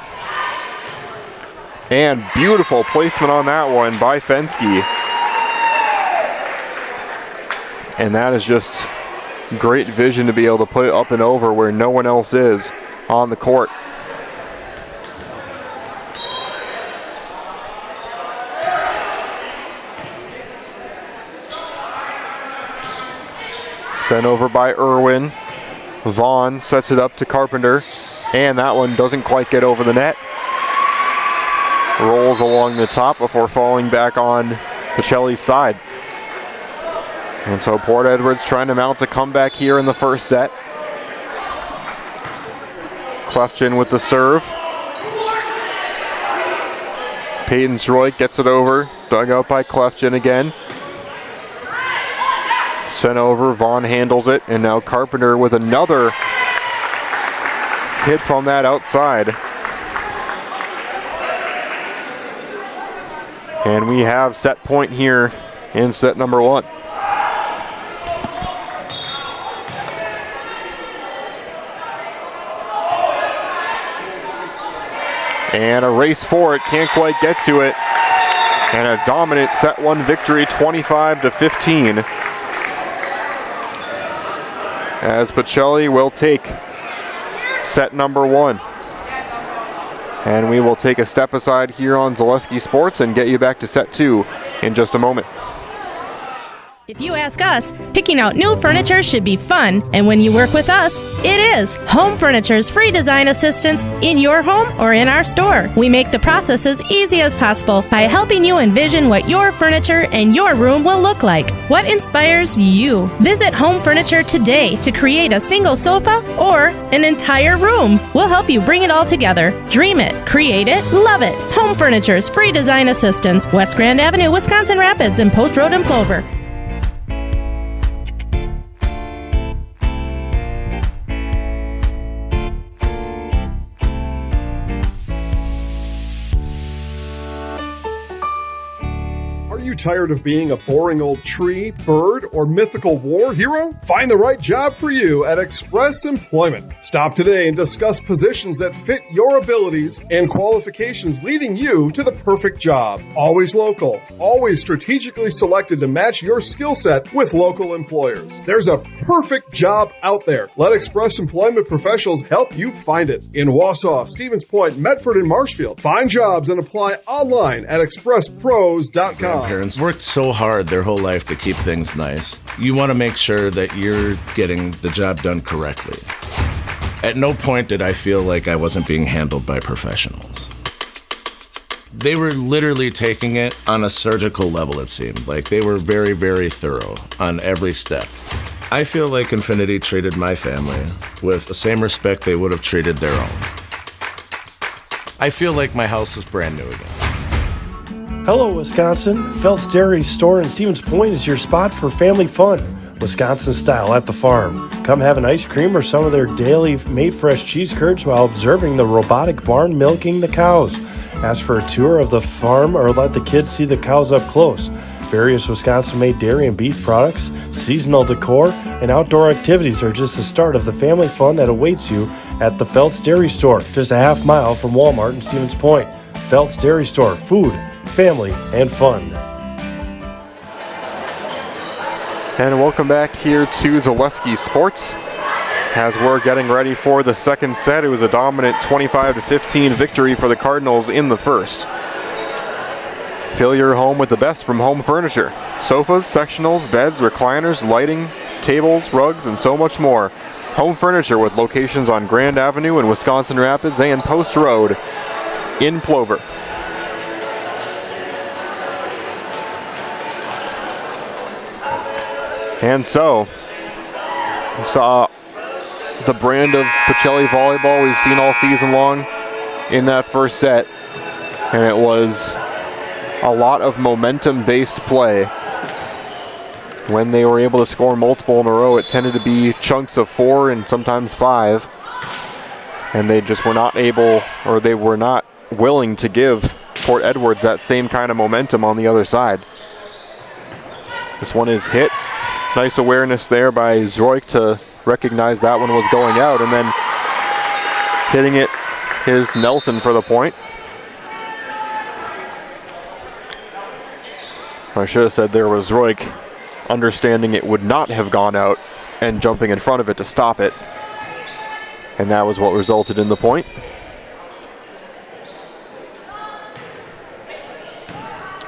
And beautiful placement on that one by Fensky. And that is just great vision to be able to put it up and over where no one else is on the court. Sent over by Irwin. Vaughn sets it up to Carpenter, and that one doesn't quite get over the net. Rolls along the top before falling back on Pacelli's side. And so Port Edwards trying to mount a comeback here in the first set. Clefchin with the serve. Peyton Stroik gets it over, dug out by Clefchin again. Sent over, Vaughn handles it, and now Carpenter with another hit from that outside. And we have set point here in set number 1. And a race for it, can't quite get to it. And a dominant set 1 victory, 25-15. As Pacelli will take set number 1. And we will take a step aside here on Zaleski Sports and get you back to set 2 in just a moment. If you ask us, picking out new furniture should be fun, and when you work with us, it is. Home Furniture's free design assistance in your home or in our store. We make the process as easy as possible by helping you envision what your furniture and your room will look like. What inspires you? Visit Home Furniture today to create a single sofa or an entire room. We'll help you bring it all together. Dream it, create it, love it. Home Furniture's free design assistance, West Grand Avenue, Wisconsin Rapids, and Post Road in Plover. Are you tired of being a boring old tree, bird, or mythical war hero? Find the right job for you at Express Employment. Stop today and discuss positions that fit your abilities and qualifications, leading you to the perfect job. Always local, always strategically selected to match your skill set with local employers. There's a perfect job out there. Let Express Employment professionals help you find it. In Wausau, Stevens Point, Medford, and Marshfield. Find jobs and apply online at expresspros.com. Parents worked so hard their whole life to keep things nice. You want to make sure that you're getting the job done correctly. At no point did I feel like I wasn't being handled by professionals. They were literally taking it on a surgical level, it seemed. Like they were very, very thorough on every step. I feel like Infinity treated my family with the same respect they would have treated their own. I feel like my house is brand new again. Hello, Wisconsin. Phelps Dairy Store in Stevens Point is your spot for family fun. Wisconsin style at the farm. Come have an ice cream or some of their daily made fresh cheese curds while observing the robotic barn milking the cows. Ask for a tour of the farm or let the kids see the cows up close. Various Wisconsin-made dairy and beef products, seasonal decor, and outdoor activities are just the start of the family fun that awaits you at the Phelps Dairy Store, just a half mile from Walmart in Stevens Point. Phelps Dairy Store, food, family, and fun. And welcome back here to Zaleski Sports. As we're getting ready for the second set, it was a dominant 25-15 victory for the Cardinals in the first. Fill your home with the best from Home Furniture. Sofas, sectionals, beds, recliners, lighting, tables, rugs, and so much more. Home Furniture with locations on Grand Avenue in Wisconsin Rapids and Post Road in Plover. And so, we saw the brand of Pacelli volleyball we've seen all season long in that first set. And it was a lot of momentum-based play. When they were able to score multiple in a row, it tended to be chunks of 4 and sometimes 5. And they just were not able, or they were not willing to give Port Edwards that same kind of momentum on the other side. This one is hit. Nice awareness there by Zroik to recognize that one was going out, and then hitting it is Nelson for the point. I should have said there was Zroik understanding it would not have gone out and jumping in front of it to stop it. And that was what resulted in the point.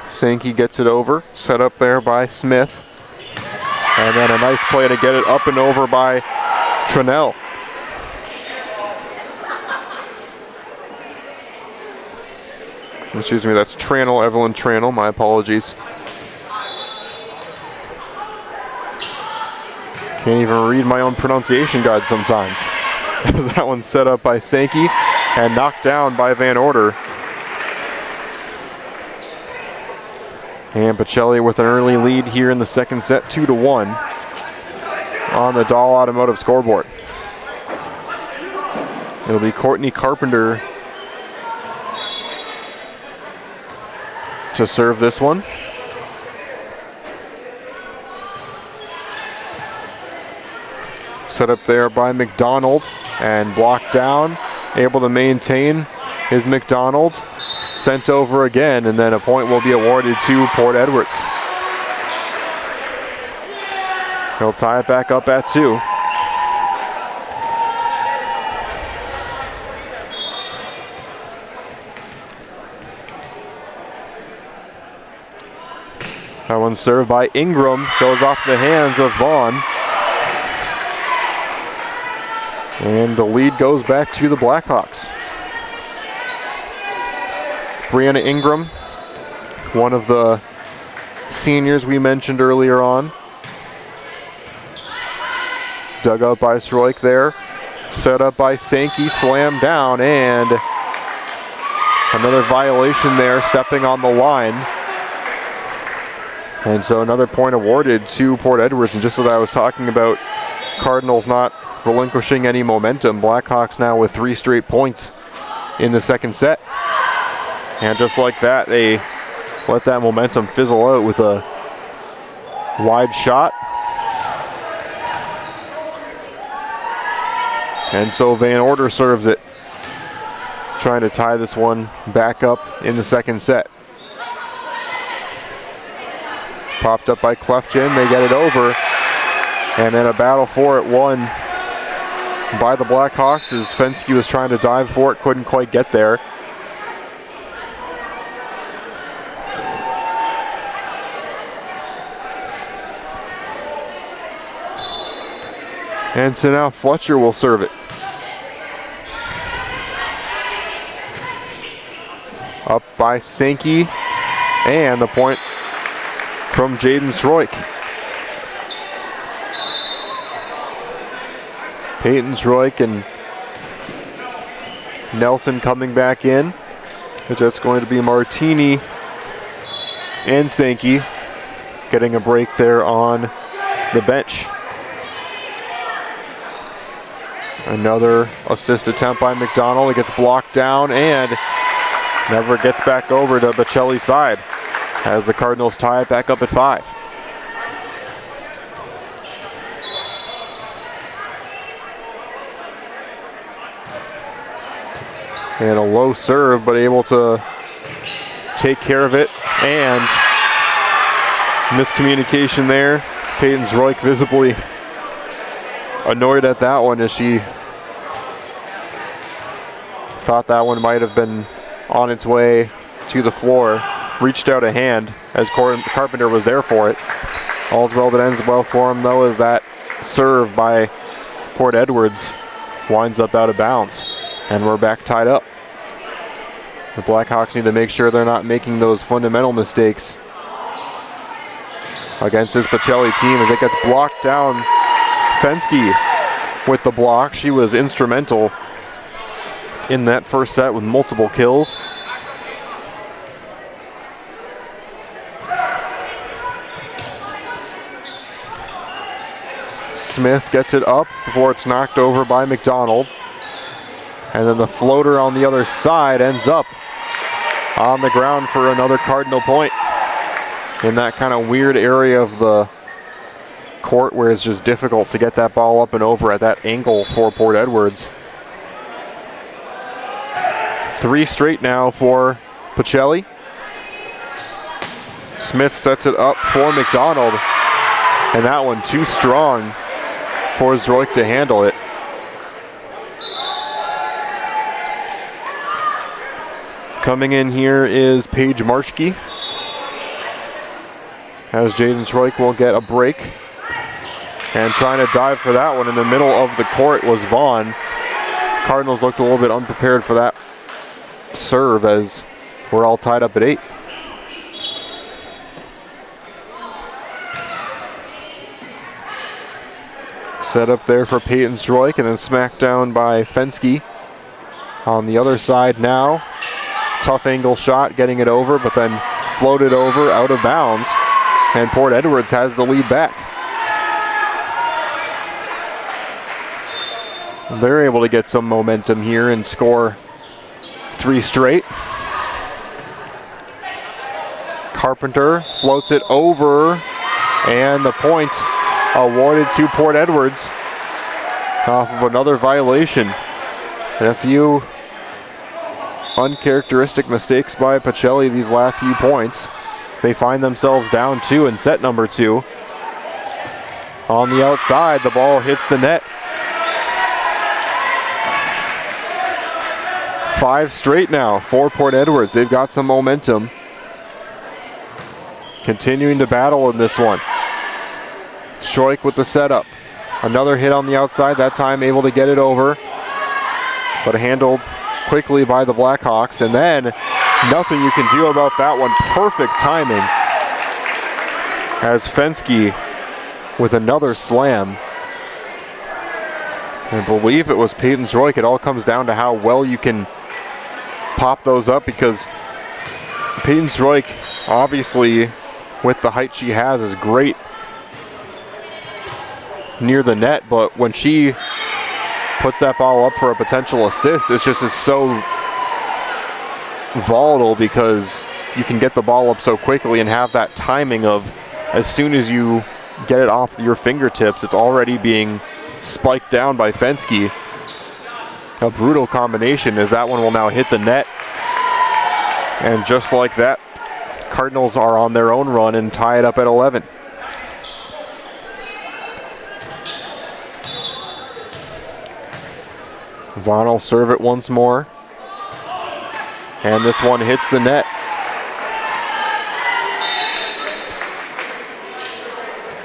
Sankey gets it over, set up there by Smith. And then a nice play to get it up and over by Tranell. Excuse me, that's Tranell, Evelyn Tranell, my apologies. Can't even read my own pronunciation guide sometimes. That one's set up by Sankey and knocked down by Van Order. And Pacelli with an early lead here in the second set, 2-1 on the Dahl Automotive scoreboard. It'll be Courtney Carpenter to serve this one. Set up there by McDonald and blocked down, able to maintain his McDonald. Sent over again, and then a point will be awarded to Port Edwards. He'll tie it back up at 2. That one served by Ingram, goes off the hands of Vaughn. And the lead goes back to the Blackhawks. Brianna Ingram, one of the seniors we mentioned earlier on. Dug out by Stroik there. Set up by Sankey, slammed down, and another violation there, stepping on the line. And so another point awarded to Port Edwards. And just as I was talking about Cardinals not relinquishing any momentum, Blackhawks now with 3 straight points in the second set. And just like that, they let that momentum fizzle out with a wide shot. And so Van Order serves it, trying to tie this one back up in the second set. Popped up by Clefchin, they get it over. And then a battle for it won by the Blackhawks as Fensky was trying to dive for it, couldn't quite get there. And so now Fletcher will serve it. Up by Sankey, and the point from Jaden Stroik. Peyton Stroik and Nelson coming back in. That's going to be Martini and Sankey getting a break there on the bench. Another assist attempt by McDonald. It gets blocked down and never gets back over to Pacelli's side as the Cardinals tie it back up at 5. And a low serve, but able to take care of it. And miscommunication there. Peyton Zroik visibly annoyed at that one as she thought that one might have been on its way to the floor. Reached out a hand as Carpenter was there for it. All's well that ends well for him, though, as that serve by Port Edwards winds up out of bounds. And we're back tied up. The Blackhawks need to make sure they're not making those fundamental mistakes against this Pacelli team as it gets blocked down. Fensky with the block. She was instrumental in that first set with multiple kills. Smith gets it up before it's knocked over by McDonald. And then the floater on the other side ends up on the ground for another Cardinal point. in that kind of weird area of the court where it's just difficult to get that ball up and over at that angle for Port Edwards. 3 straight now for Pacelli. Smith sets it up for McDonald, and that one too strong for Zroik to handle it. Coming in here is Paige Marschke, as Jaden Zroik will get a break. And trying to dive for that one in the middle of the court was Vaughn. Cardinals looked a little bit unprepared for that serve as we're all tied up at 8. Set up there for Peyton Zroik and then smacked down by Fensky. On the other side now, tough angle shot, getting it over, but then floated over out of bounds. And Port Edwards has the lead back. They're able to get some momentum here and score 3 straight. Carpenter floats it over, and the point awarded to Port Edwards off of another violation. And a few uncharacteristic mistakes by Pacelli these last few points. They find themselves down 2 in set number 2. On the outside, the ball hits the net. 5 straight now for Port Edwards. They've got some momentum. Continuing to battle in this one. Stroik with the setup. Another hit on the outside, that time able to get it over, but handled quickly by the Blackhawks. And then nothing you can do about that one. Perfect timing as Fensky with another slam. I believe it was Peyton Zroik. It all comes down to how well you can pop those up, because Peyton Zroik, obviously, with the height she has, is great near the net, but when she puts that ball up for a potential assist, it's just is so volatile because you can get the ball up so quickly and have that timing of as soon as you get it off your fingertips, it's already being spiked down by Fensky. A brutal combination as that one will now hit the net. And just like that, Cardinals are on their own run and tie it up at 11. Vaughn will serve it once more. And this one hits the net.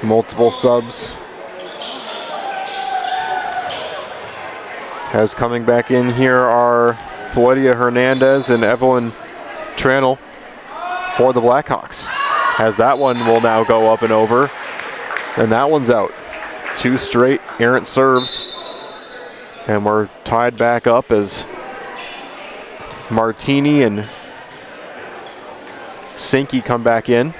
Multiple subs. As coming back in here are Valeria Hernandez and Evelyn Tranel for the Blackhawks. As that one will now go up and over. And that one's out. 2 straight errant serves. And we're tied back up as Martini and Sankey come back in.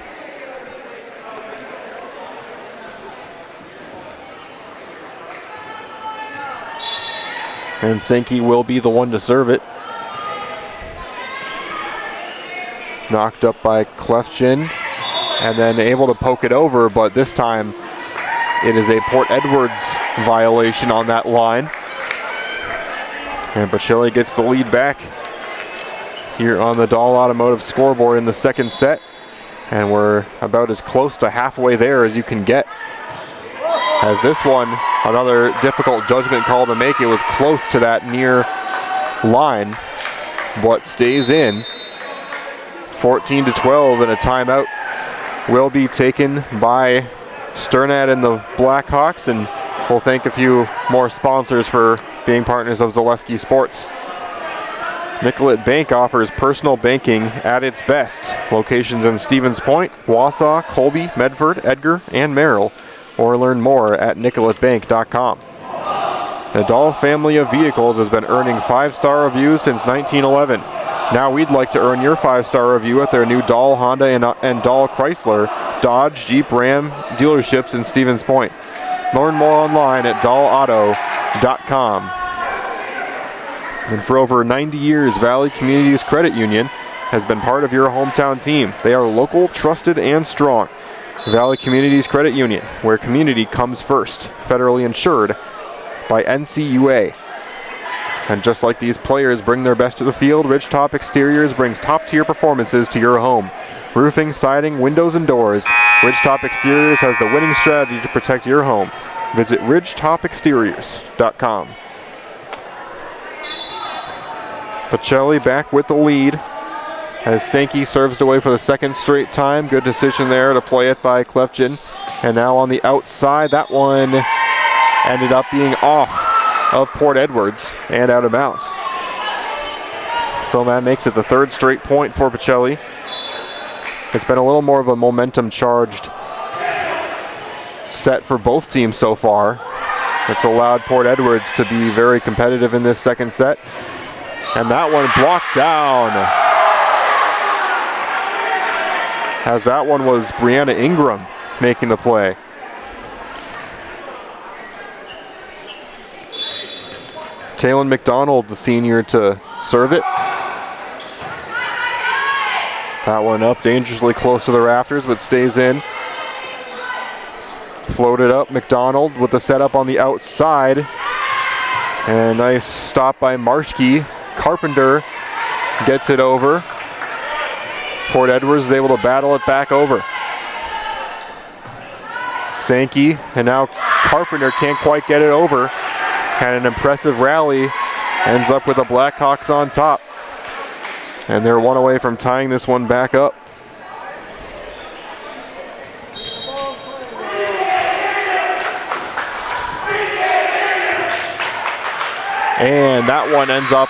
And Sankey will be the one to serve it. Knocked up by Klefchin, and then able to poke it over, but this time it is a Port Edwards violation on that line. And Pacelli gets the lead back here on the Dahl Automotive scoreboard in the second set. And we're about as close to halfway there as you can get. As this one, another difficult judgment call to make. It was close to that near line, but stays in. 14-12, and a timeout will be taken by Sternad and the Blackhawks, and we'll thank a few more sponsors for being partners of Zaleski Sports. Nicollet Bank offers personal banking at its best. Locations in Stevens Point, Wausau, Colby, Medford, Edgar, and Merrill. Or learn more at nicolletbank.com. The Dahl family of vehicles has been earning 5-star reviews since 1911. Now we'd like to earn your 5-star review at their new Dahl Honda and Dahl Chrysler, Dodge, Jeep, Ram dealerships in Stevens Point. Learn more online at dahlauto.com. And for over 90 years, Valley Communities Credit Union has been part of your hometown team. They are local, trusted, and strong. Valley Communities Credit Union, where community comes first. Federally insured by NCUA. And just like these players bring their best to the field, Ridgetop Exteriors brings top-tier performances to your home. Roofing, siding, windows, and doors. Ridgetop Exteriors has the winning strategy to protect your home. Visit ridgetopexteriors.com. Pacelli back with the lead as Sankey serves it away for the second straight time. Good decision there to play it by Klefjin. And now on the outside, that one ended up being off of Port Edwards and out of bounds. So that makes it the third straight point for Pacelli. It's been a little more of a momentum-charged set for both teams so far. It's allowed Port Edwards to be very competitive in this second set. And that one blocked down. As that one was Brianna Ingram making the play. Taylon McDonald, the senior, to serve it. That one up dangerously close to the rafters, but stays in. Floated up, McDonald with the setup on the outside. And a nice stop by Marschke. Carpenter gets it over. Port Edwards is able to battle it back over. Sankey, and now Carpenter can't quite get it over. Had an impressive rally, ends up with the Blackhawks on top. And they're one away from tying this one back up. And that one ends up,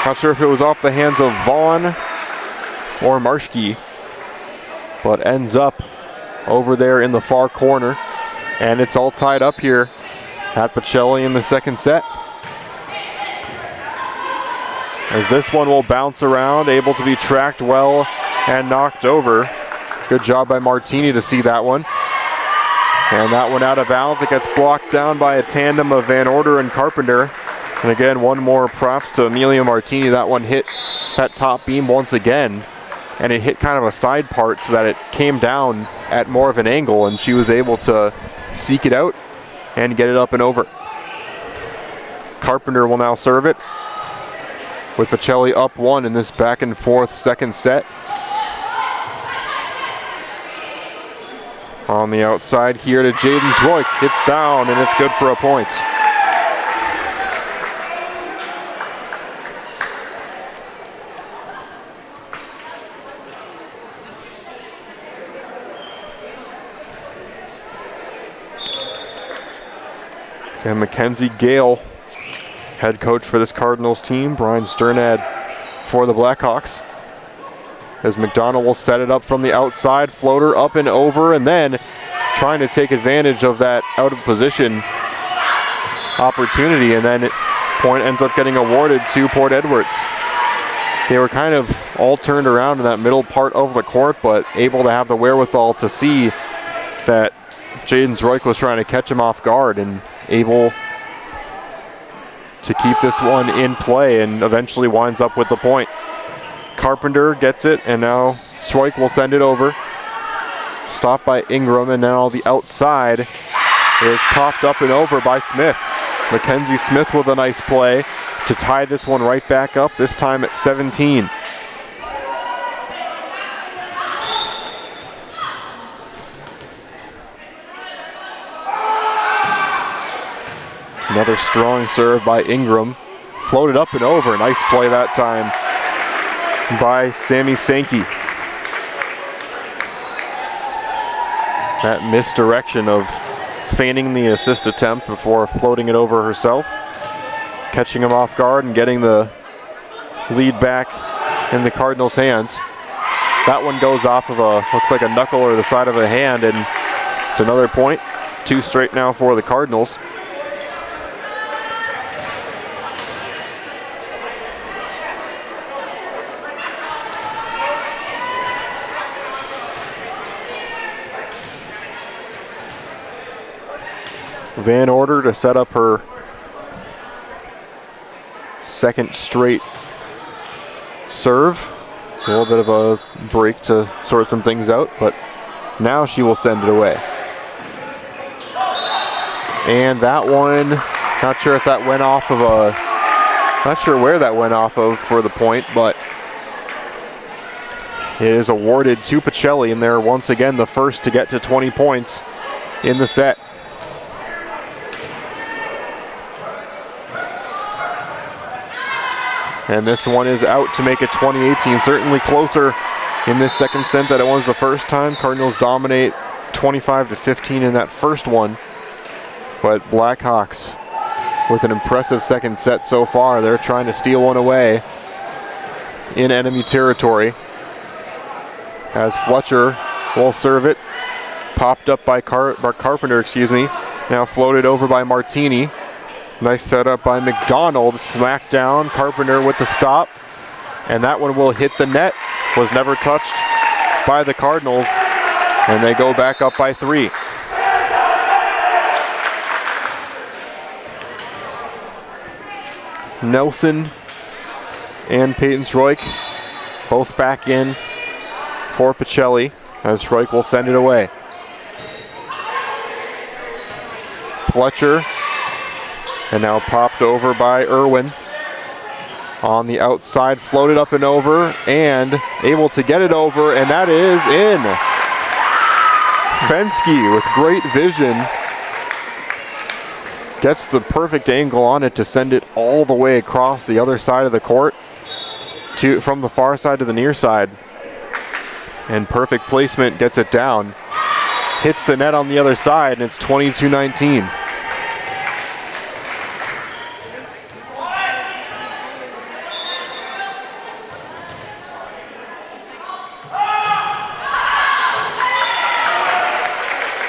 not sure if it was off the hands of Vaughn or Marschke, but ends up over there in the far corner. And it's all tied up here at Pacelli in the second set. As this one will bounce around, able to be tracked well and knocked over. Good job by Martini to see that one. And that one out of bounds. It gets blocked down by a tandem of Van Order and Carpenter. And again, one more props to Amelia Martini. That one hit that top beam once again. And it hit kind of a side part so that it came down at more of an angle, and she was able to seek it out and get it up and over. Carpenter will now serve it, with Pacelli up one in this back and forth second set. On the outside here to Jaden Zroik. It's down, and it's good for a point. And Mackenzie Gale, head coach for this Cardinals team. Brian Sternad for the Blackhawks. As McDonald will set it up from the outside, floater up and over, and then trying to take advantage of that out of position opportunity, and then point ends up getting awarded to Port Edwards. They were kind of all turned around in that middle part of the court, but able to have the wherewithal to see that Jaden Zroik was trying to catch him off guard, and able to keep this one in play and eventually winds up with the point. Carpenter gets it, and now Zroik will send it over. Stopped by Ingram, and now the outside is popped up and over by Smith. Mackenzie Smith with a nice play to tie this one right back up, this time at 17. Another strong serve by Ingram. Floated up and over. Nice play that time by Sammy Sankey. That misdirection of feigning the assist attempt before floating it over herself. Catching him off guard and getting the lead back in the Cardinals' hands. That one goes off of looks like a knuckle or the side of a hand, and it's another point. 2 straight now for the Cardinals. Van Order to set up her second straight serve. So a little bit of a break to sort some things out, but now she will send it away. And that one, not sure if that went off of not sure where that went off of for the point, but it is awarded to Pacelli, and they're once again the first to get to 20 points in the set. And this one is out to make it 20-18. Certainly closer in this second set than it was the first time. Cardinals dominate 25-15 in that first one. But Blackhawks with an impressive second set so far. They're trying to steal one away in enemy territory. As Fletcher will serve it. Popped up by Carpenter, Now floated over by Martini. Nice setup by McDonald. Smacked down. Carpenter with the stop. And that one will hit the net. Was never touched by the Cardinals. And they go back up by 3. Nelson and Peyton Schroik both back in for Pacelli, as Schroik will send it away. Fletcher, and now popped over by Irwin. On the outside, floated up and over, and able to get it over, and that is in. Fensky with great vision gets the perfect angle on it to send it all the way across the other side of the court from the far side to the near side. And perfect placement gets it down. Hits the net on the other side, and it's 22-19.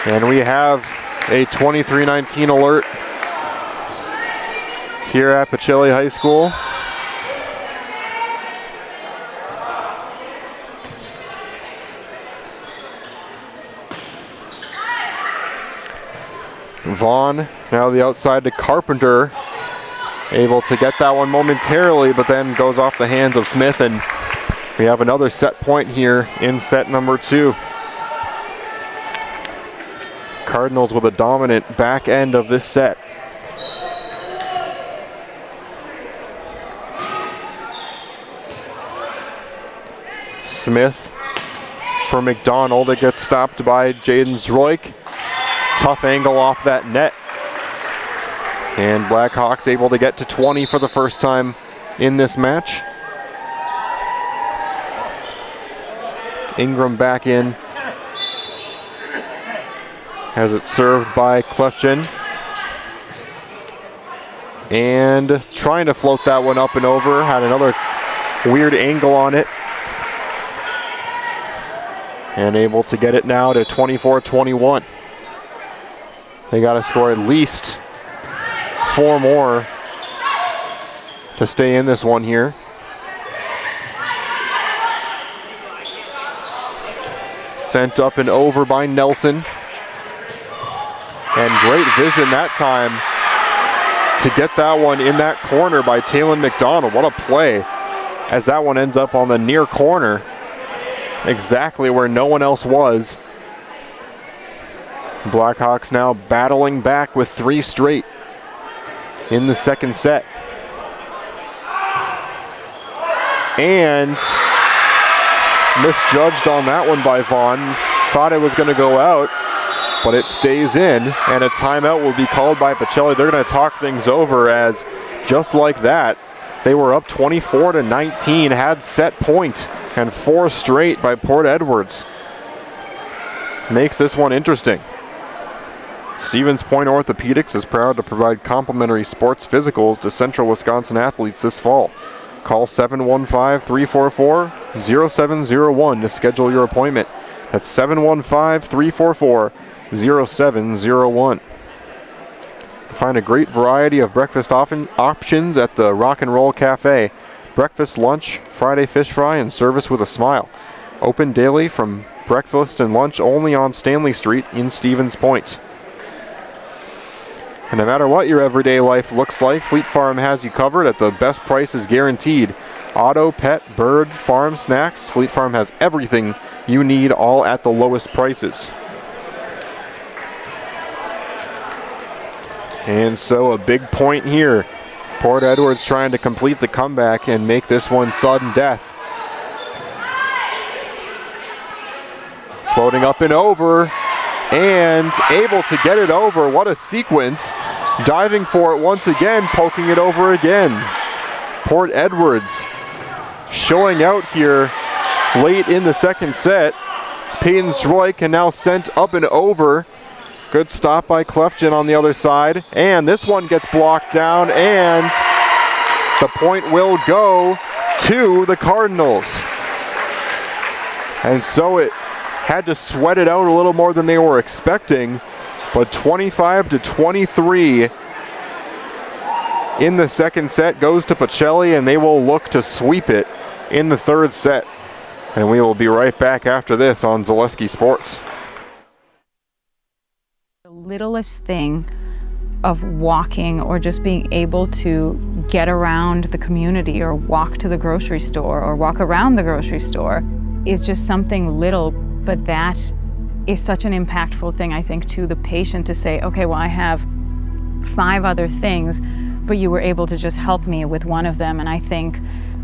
And we have a 23-19 alert here at Pacelli High School. Vaughn, now the outside to Carpenter. Able to get that one momentarily, but then goes off the hands of Smith, and we have another set point here in set number 2. Cardinals with a dominant back end of this set. Smith for McDonald. It gets stopped by Jaden Zroik. Tough angle off that net. And Blackhawks able to get to 20 for the first time in this match. Ingram back in. Has it served by Klefchen. And trying to float that one up and over. Had another weird angle on it. And able to get it now to 24-21. They got to score at least 4 more to stay in this one here. Sent up and over by Nelson. And great vision that time to get that one in that corner by Talon McDonald. What a play, as that one ends up on the near corner, exactly where no one else was. Blackhawks now battling back with 3 straight in the second set. And misjudged on that one by Vaughn. Thought it was going to go out, but it stays in, and a timeout will be called by Pacelli. They're going to talk things over, as just like that, they were up 24-19, had set point, and 4 straight by Port Edwards. Makes this one interesting. Stevens Point Orthopedics is proud to provide complimentary sports physicals to Central Wisconsin athletes this fall. Call 715-344-0701 to schedule your appointment. That's 715-344-0701. Find a great variety of breakfast options at the Rock and Roll Cafe. Breakfast, lunch, Friday fish fry, and service with a smile. Open daily from breakfast and lunch only on Stanley Street in Stevens Point. And no matter what your everyday life looks like, Fleet Farm has you covered at the best prices guaranteed. Auto, pet, bird, farm, snacks. Fleet Farm has everything you need, all at the lowest prices. And so a big point here. Port Edwards trying to complete the comeback and make this one sudden death. Floating up and over, and able to get it over. What a sequence. Diving for it once again, poking it over again. Port Edwards showing out here late in the second set. Peyton Stroik and now sent up and over. Good stop by Clefgen on the other side. And this one gets blocked down, and the point will go to the Cardinals. And so it had to sweat it out a little more than they were expecting, but 25-23 in the second set goes to Pacelli, and they will look to sweep it in the third set. And we will be right back after this on Zaleski Sports. The littlest thing of walking or just being able to get around the community or walk to the grocery store or walk around the grocery store is just something little, but that is such an impactful thing, I think, to the patient to say, okay, well, I have 5 other things, but you were able to just help me with one of them. And I think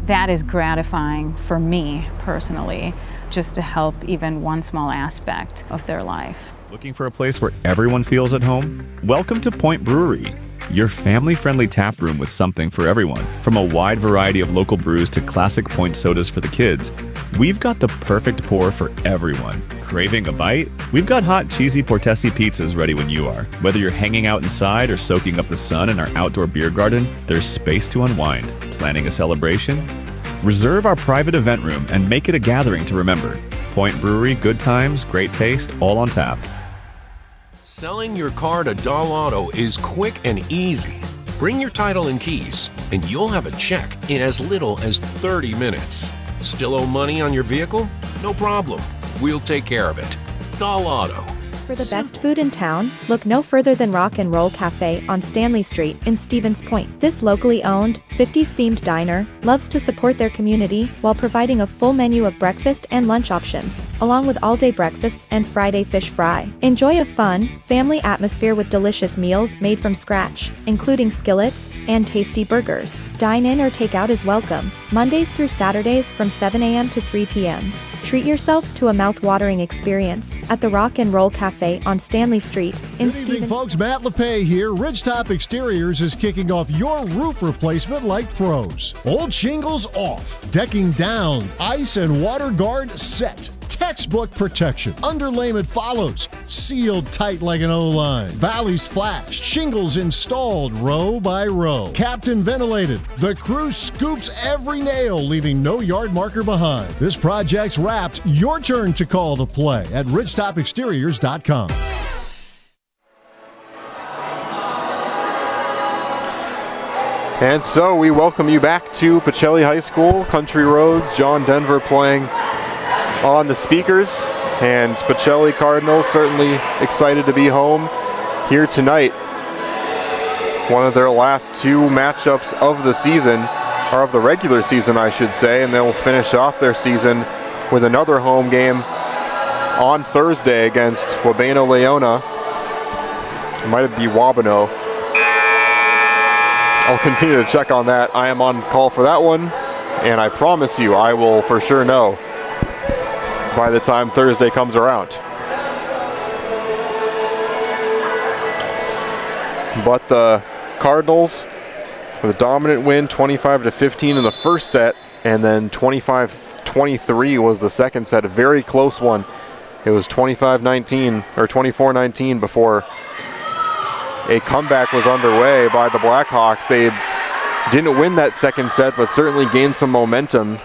that is gratifying for me personally, just to help even one small aspect of their life. Looking for a place where everyone feels at home? Welcome to Point Brewery, your family-friendly tap room with something for everyone. From a wide variety of local brews to classic Point sodas for the kids, we've got the perfect pour for everyone. Craving a bite? We've got hot, cheesy Portesi pizzas ready when you are. Whether you're hanging out inside or soaking up the sun in our outdoor beer garden, there's space to unwind. Planning a celebration? Reserve our private event room and make it a gathering to remember. Point Brewery, good times, great taste, all on tap. Selling your car to Dahl Auto is quick and easy. Bring your title and keys, and you'll have a check in as little as 30 minutes. Still owe money on your vehicle? No problem. We'll take care of it. Dahl Auto. For the best food in town, look no further than Rock and Roll Cafe on Stanley Street in Stevens Point. This locally owned, 50s-themed diner loves to support their community while providing a full menu of breakfast and lunch options, along with all-day breakfasts and Friday fish fry. Enjoy a fun, family atmosphere with delicious meals made from scratch, including skillets and tasty burgers. Dine in or take out is welcome, Mondays through Saturdays from 7 a.m. to 3 p.m. Treat yourself to a mouth-watering experience at the Rock and Roll Cafe on Stanley Street in Good evening, folks. Matt LePay here. Ridgetop Exteriors is kicking off your roof replacement like pros. Old shingles off, decking down, ice and water guard set. Textbook protection. Underlayment follows. Sealed tight like an O-line. Valleys flashed. Shingles installed row by row. Captain ventilated. The crew scoops every nail, leaving no yard marker behind. This project's wrapped. Your turn to call the play at ridgetopexteriors.com. And so we welcome you back to Pacelli High School, Country Roads. John Denver playing on the speakers, and Pacelli Cardinals certainly excited to be home here tonight. One of their last 2 matchups of the season, or of the regular season I should say, and they'll finish off their season with another home game on Thursday against Wabeno Leona. It might be Wabeno. I'll continue to check on that. I am on call for that one, and I promise you I will for sure know by the time Thursday comes around. But the Cardinals with a dominant win, 25-15 in the first set, and then 25-23 was the second set, a very close one. It was 25-19 or 24-19 before a comeback was underway by the Blackhawks. They didn't win that second set, but certainly gained some momentum,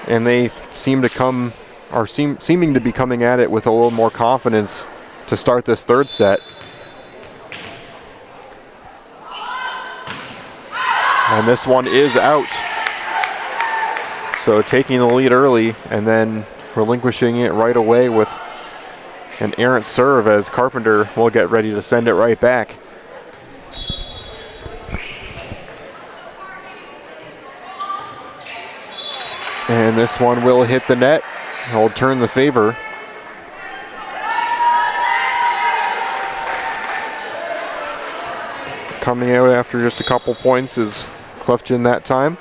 and they seem to come, or seeming to be coming at it with a little more confidence to start this third set. And this one is out. So taking the lead early and then relinquishing it right away with an errant serve as Carpenter will get ready to send it right back. And this one will hit the net. It'll turn the favor. Coming out after just a couple points is Clifton that time.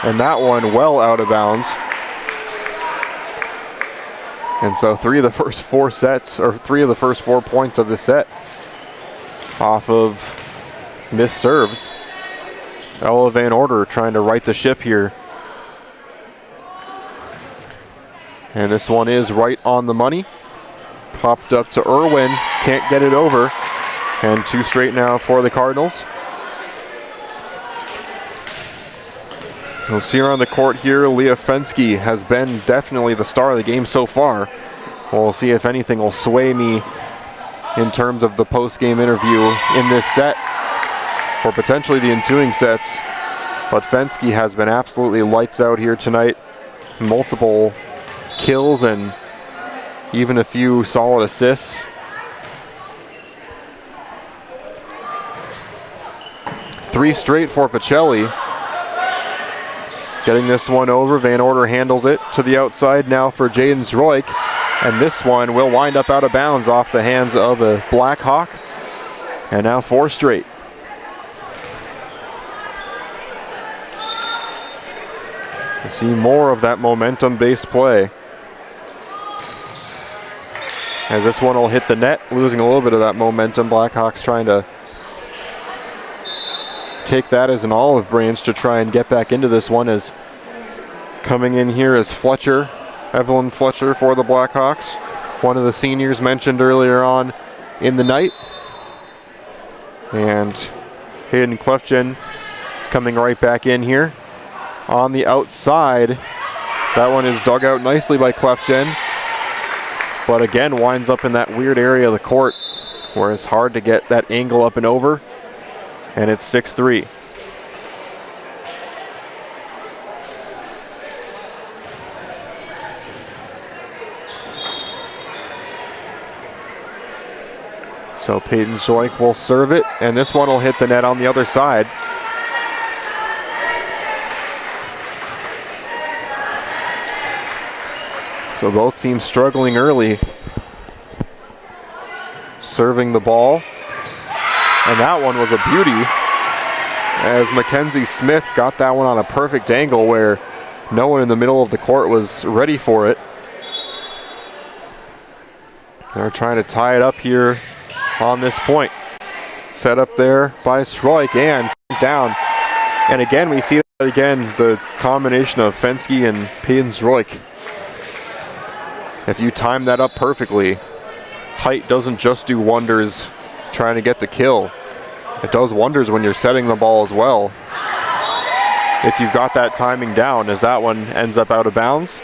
And that one well out of bounds. And so three of the first four points of the set off of missed serves. Ella Van Order trying to right the ship here. And this one is right on the money. Popped up to Irwin, can't get it over. And two straight now for the Cardinals. We'll see her on the court here. Leah Fensky has been definitely the star of the game so far. We'll see if anything will sway me in terms of the post-game interview in this set, or potentially the ensuing sets. But Fensky has been absolutely lights out here tonight. Multiple kills and even a few solid assists. Three straight for Pacelli. Getting this one over, Van Order handles it to the outside now for Jaden Zroik. And this one will wind up out of bounds off the hands of a Blackhawk. And now four straight. We see more of that momentum-based play. As this one will hit the net, losing a little bit of that momentum. Blackhawks trying to take that as an olive branch to try and get back into this one. As coming in here is Fletcher, Evelyn Fletcher for the Blackhawks. One of the seniors mentioned earlier on in the night. And Hayden Clefgen coming right back in here. On the outside, that one is dug out nicely by Clefgen. But again, winds up in that weird area of the court where it's hard to get that angle up and over. And it's 6-3. So Peyton Zoik will serve it, and this one will hit the net on the other side. So both teams struggling early, serving the ball. And that one was a beauty, as Mackenzie Smith got that one on a perfect angle where no one in the middle of the court was ready for it. They're trying to tie it up here on this point. Set up there by Stroik and down. And again, we see that again, the combination of Fensky and Peyton Stroik. If you time that up perfectly, height doesn't just do wonders trying to get the kill. It does wonders when you're setting the ball as well. If you've got that timing down, as that one ends up out of bounds.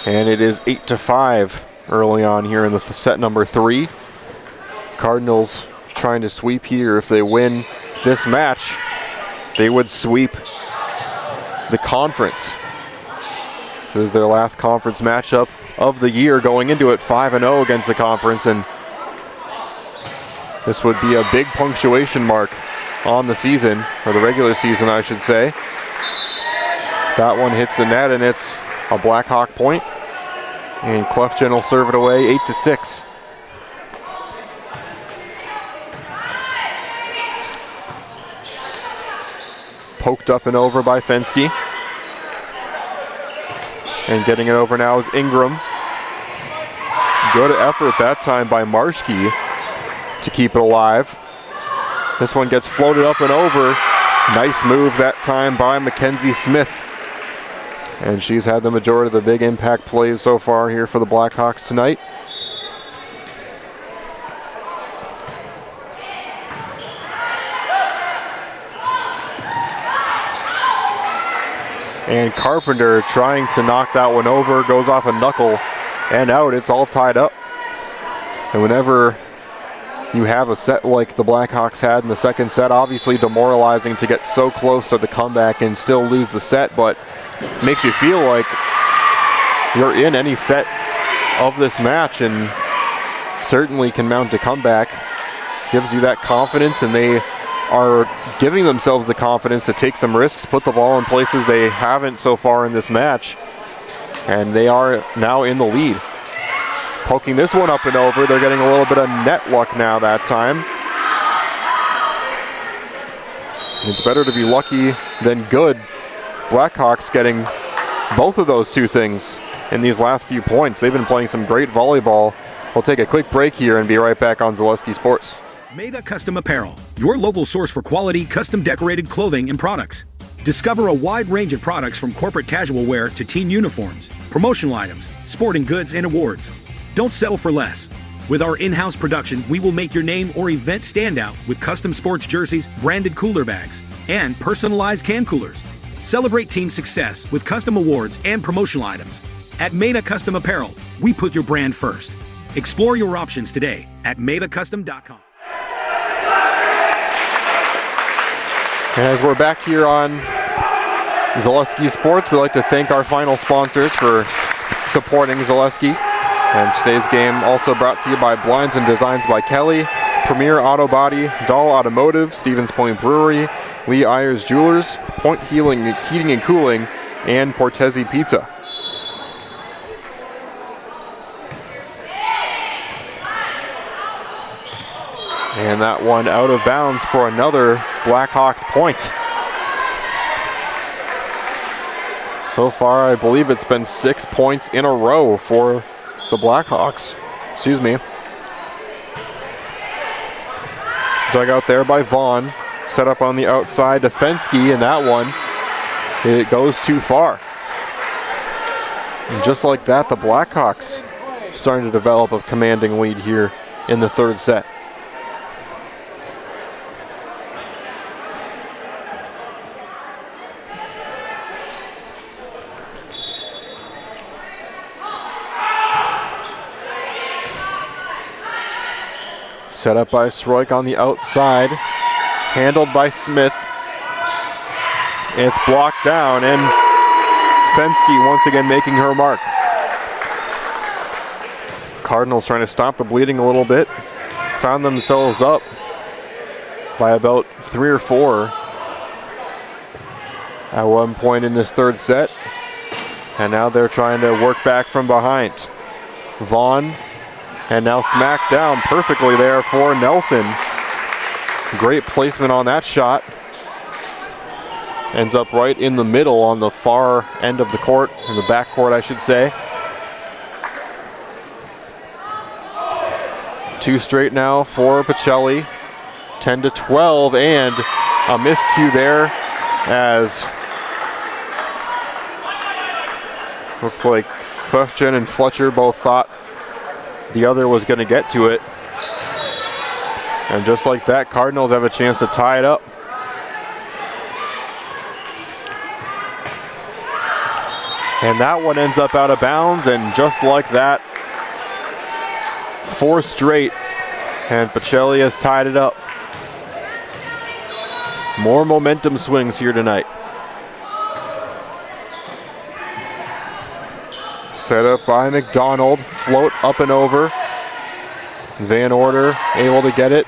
And it is 8-5 early on here in the set number 3. Cardinals trying to sweep here. If they win this match, they would sweep the conference. This is their last conference matchup of the year, going into it 5-0 against the conference, and this would be a big punctuation mark on the season, or the regular season, I should say. That one hits the net, and it's a Blackhawk point. And Clefgen will serve it away, 8-6. Poked up and over by Fensky. And getting it over now is Ingram. Good effort that time by Marshke to keep it alive. This one gets floated up and over. Nice move that time by Mackenzie Smith. And she's had the majority of the big impact plays so far here for the Blackhawks tonight. And Carpenter trying to knock that one over, goes off a knuckle and out. It's all tied up. And whenever you have a set like the Blackhawks had in the second set, obviously demoralizing to get so close to the comeback and still lose the set, but makes you feel like you're in any set of this match and certainly can mount a comeback. Gives you that confidence, and they are giving themselves the confidence to take some risks, put the ball in places they haven't so far in this match. And they are now in the lead. Poking this one up and over. They're getting a little bit of net luck now that time. It's better to be lucky than good. Blackhawks getting both of those two things in these last few points. They've been playing some great volleyball. We'll take a quick break here and be right back on Zaleski Sports. Meda Custom Apparel, your local source for quality, custom decorated clothing and products. Discover a wide range of products from corporate casual wear to team uniforms, promotional items, sporting goods, and awards. Don't settle for less. With our in-house production, we will make your name or event stand out with custom sports jerseys, branded cooler bags, and personalized can coolers. Celebrate team success with custom awards and promotional items. At Meda Custom Apparel, we put your brand first. Explore your options today at medacustom.com. And as we're back here on Zaleski Sports, we'd like to thank our final sponsors for supporting Zaleski. And today's game also brought to you by Blinds and Designs by Kelly, Premier Auto Body, Dahl Automotive, Stevens Point Brewery, Lee Ayers Jewelers, Point Heating and Cooling, and Portesi Pizza. And that one out of bounds for another Blackhawks point. So far, I believe it's been 6 points in a row for the Blackhawks. Excuse me. Dug out there by Vaughn. Set up on the outside to Fensky, and that one, it goes too far. And just like that, the Blackhawks starting to develop a commanding lead here in the third set. Set up by Sroik on the outside. Handled by Smith. It's blocked down, and Fensky once again making her mark. Cardinals trying to stop the bleeding a little bit. Found themselves up by about 3 or 4 at one point in this third set. And now they're trying to work back from behind. Vaughn, and now smacked down perfectly there for Nelson. Great placement on that shot. Ends up right in the middle on the far end of the court, in the back court I should say. 2 straight now for Pacelli. 10-12, and a miscue there as looked like Question and Fletcher both thought the other was going to get to it. And just like that, Cardinals have a chance to tie it up. And that one ends up out of bounds, and just like that, 4 straight, and Pacelli has tied it up. More momentum swings here tonight. Set up by McDonald, float up and over. Van Order able to get it.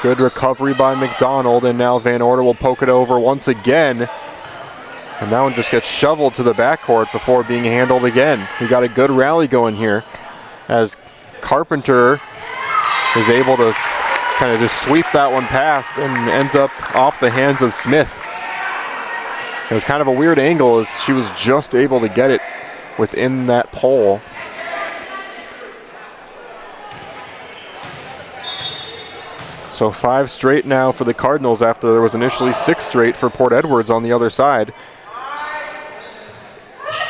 Good recovery by McDonald, and now Van Order will poke it over once again. And that one just gets shoveled to the backcourt before being handled again. We got a good rally going here as Carpenter is able to kind of just sweep that one past and ends up off the hands of Smith. It was kind of a weird angle as she was just able to get it within that pole. So 5 straight now for the Cardinals after there was initially 6 straight for Port Edwards on the other side.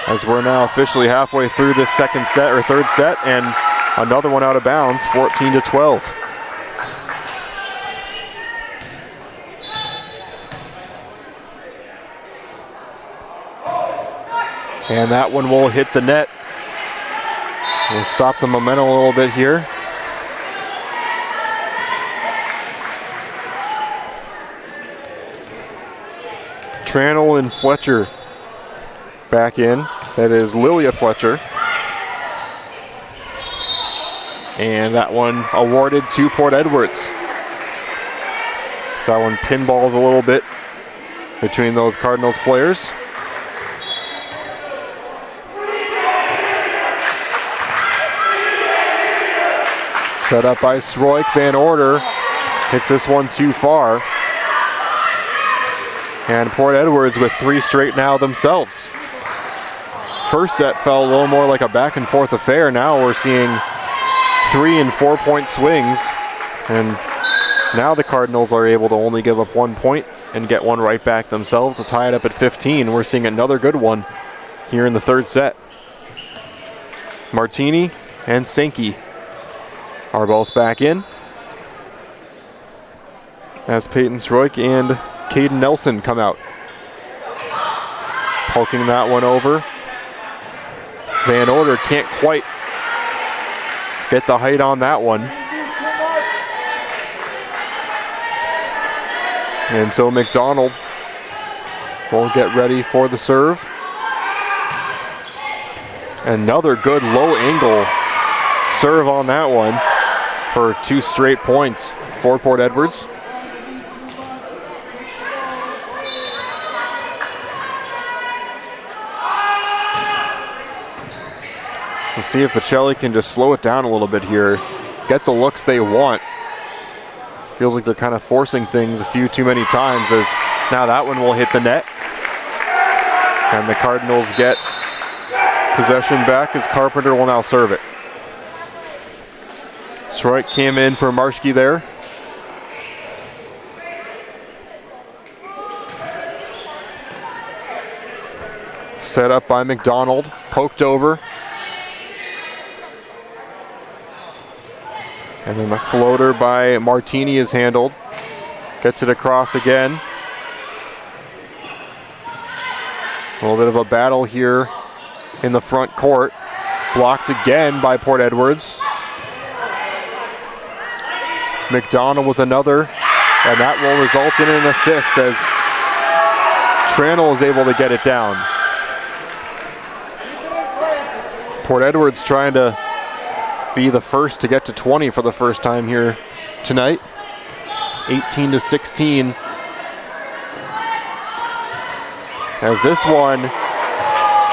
As we're now officially halfway through this second set or third set, and another one out of bounds, 14-12. And that one will hit the net. We'll stop the momentum a little bit here. Tranel and Fletcher back in. That is Lilia Fletcher. And that one awarded to Port Edwards. That one pinballs a little bit between those Cardinals players. Set up by Sroik. Van Order hits this one too far. And Port Edwards with 3 straight now themselves. First set felt a little more like a back and forth affair. Now we're seeing 3 and 4 point swings. And now the Cardinals are able to only give up 1 point and get one right back themselves to tie it up at 15. We're seeing another good one here in the third set. Martini and Sankey are both back in, as Peyton Sroik and Caden Nelson come out. Poking that one over. Van Order can't quite get the height on that one. And so McDonald will get ready for the serve. Another good low angle serve on that one for 2 straight points for Port Edwards. We'll see if Pacelli can just slow it down a little bit here, get the looks they want. Feels like they're kind of forcing things a few too many times, as now that one will hit the net. And the Cardinals get possession back as Carpenter will now serve it. Sroik came in for Marschke there. Set up by McDonald, poked over. And then the floater by Martini is handled. Gets it across again. A little bit of a battle here in the front court. Blocked again by Port Edwards. McDonald with another, and that will result in an assist as Tranel is able to get it down. Port Edwards trying to be the first to get to 20 for the first time here tonight. 18-16. As this one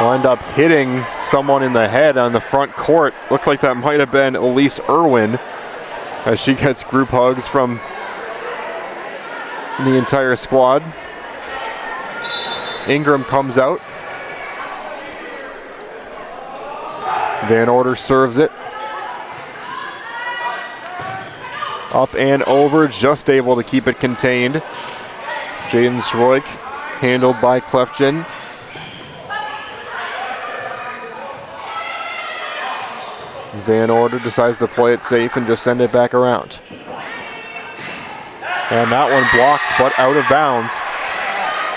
will end up hitting someone in the head on the front court. Looked like that might have been Elise Irwin, as she gets group hugs from the entire squad. Ingram comes out. Van Order serves it. Up and over, just able to keep it contained. Jaden Sroik handled by Klefgen. Van Order decides to play it safe and just send it back around. And that one blocked, but out of bounds.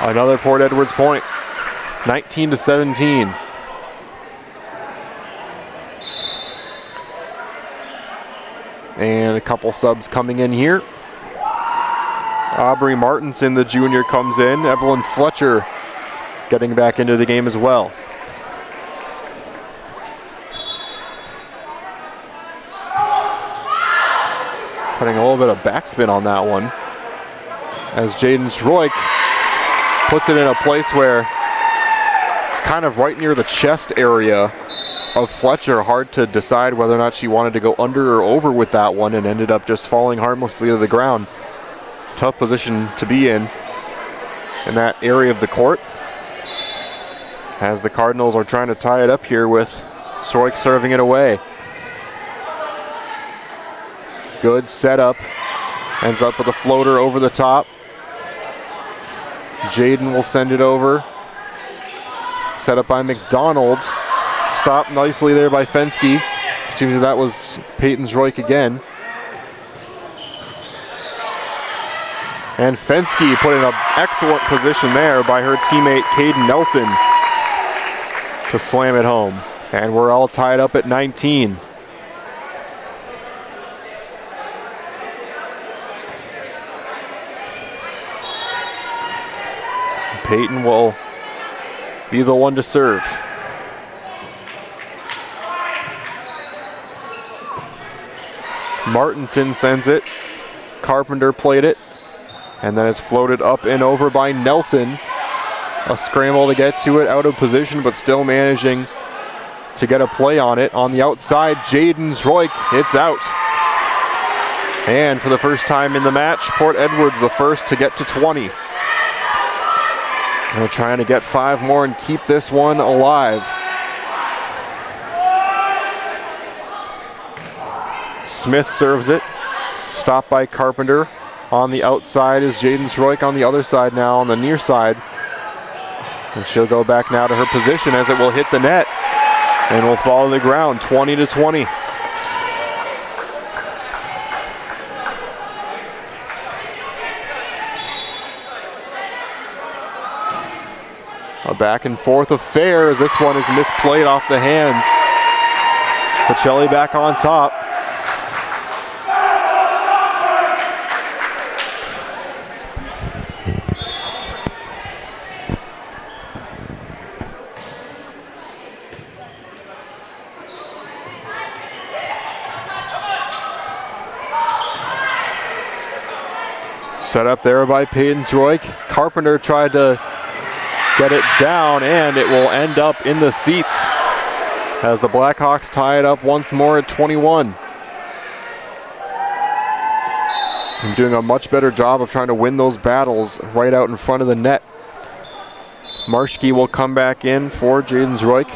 Another Port Edwards point. 19-17. And a couple subs coming in here. Aubrey Martinson, the junior, comes in. Evelyn Fletcher getting back into the game as well. Putting a little bit of backspin on that one, as Jaden Sroik puts it in a place where it's kind of right near the chest area of Fletcher. Hard to decide whether or not she wanted to go under or over with that one, and ended up just falling harmlessly to the ground. Tough position to be in that area of the court, as the Cardinals are trying to tie it up here with Sroik serving it away. Good setup. Ends up with a floater over the top. Jaden will send it over. Set up by McDonald. Stopped nicely there by Fensky. Seems that was Peyton Sroik again. And Fensky put in an excellent position there by her teammate Caden Nelson to slam it home. And we're all tied up at 19. Peyton will be the one to serve. Martinson sends it. Carpenter played it. And then it's floated up and over by Nelson. A scramble to get to it, out of position, but still managing to get a play on it. On the outside, Jaden Zroik, it's out. And for the first time in the match, Port Edwards the first to get to 20. They're trying to get 5 more and keep this one alive. Smith serves it, stopped by Carpenter. On the outside is Jaden Zroik, on the other side now, on the near side. And she'll go back now to her position as it will hit the net and will fall to the ground, 20-20. A back and forth affair as this one is misplayed off the hands. Pacelli back on top. Set up there by Peyton Zroik. Carpenter tried to get it down, and it will end up in the seats as the Blackhawks tie it up once more at 21. And doing a much better job of trying to win those battles right out in front of the net. Marschke will come back in for Jaden Zroik.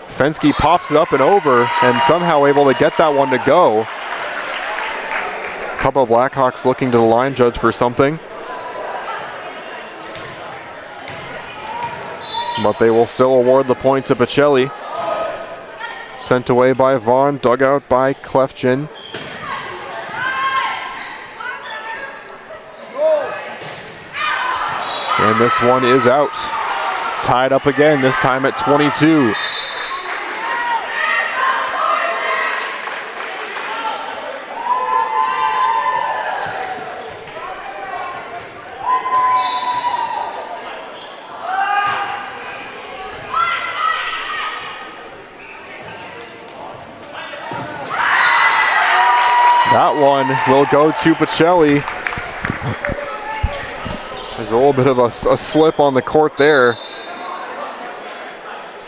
Fensky pops it up and over and somehow able to get that one to go. A couple of Blackhawks looking to the line judge for something. But they will still award the point to Pacelli. Sent away by Vaughn, dug out by Klefgen. And this one is out. Tied up again, this time at 22. That one will go to Pacelli. There's a little bit of a slip on the court there.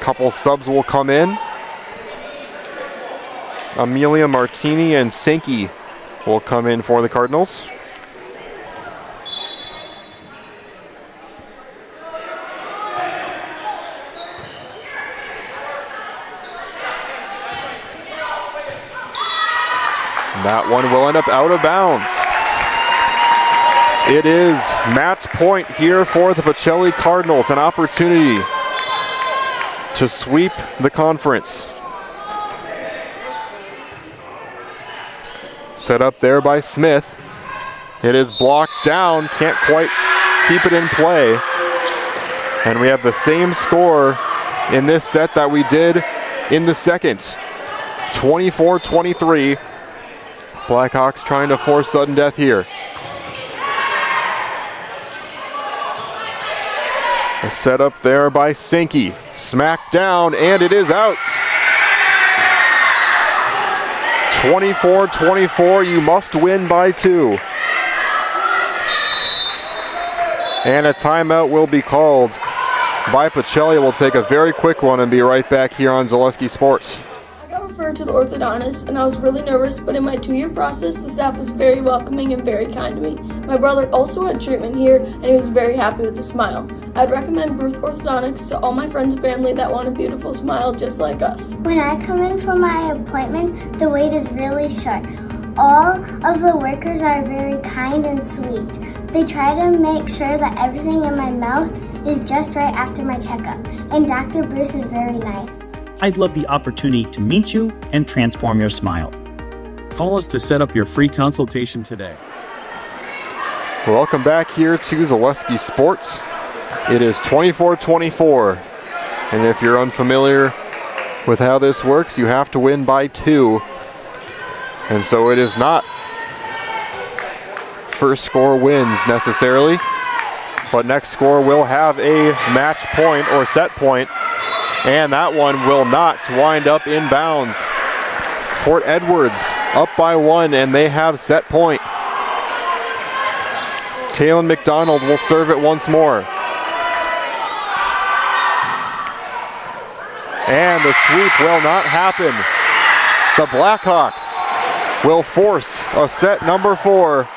Couple subs will come in. Amelia Martini and Sankey will come in for the Cardinals. That one will end up out of bounds. It is match point here for the Pacelli Cardinals, an opportunity to sweep the conference. Set up there by Smith. It is blocked down, can't quite keep it in play. And we have the same score in this set that we did in the second. 24-23. Blackhawks trying to force sudden death here. A set up there by Sankey. Smacked down, and it is out. 24-24, you must win by 2. And a timeout will be called by Pacelli. We'll take a very quick one and be right back here on Zaleski Sports. Referred to the orthodontist, and I was really nervous, but in my 2-year process, the staff was very welcoming and very kind to me. My brother also had treatment here, and he was very happy with the smile. I'd recommend Bruce Orthodontics to all my friends and family that want a beautiful smile just like us. When I come in for my appointment, the wait is really short. All of the workers are very kind and sweet. They try to make sure that everything in my mouth is just right after my checkup, and Dr. Bruce is very nice. I'd love the opportunity to meet you and transform your smile. Call us to set up your free consultation today. Welcome back here to Zaleski Sports. It is 24-24. And if you're unfamiliar with how this works, you have to win by 2. And so it is not first score wins necessarily, but next score will have a match point or set point. And that one will not wind up in bounds. Port Edwards up by 1, and they have set point. Taylor McDonald will serve it once more. And the sweep will not happen. The Blackhawks will force a set number 4.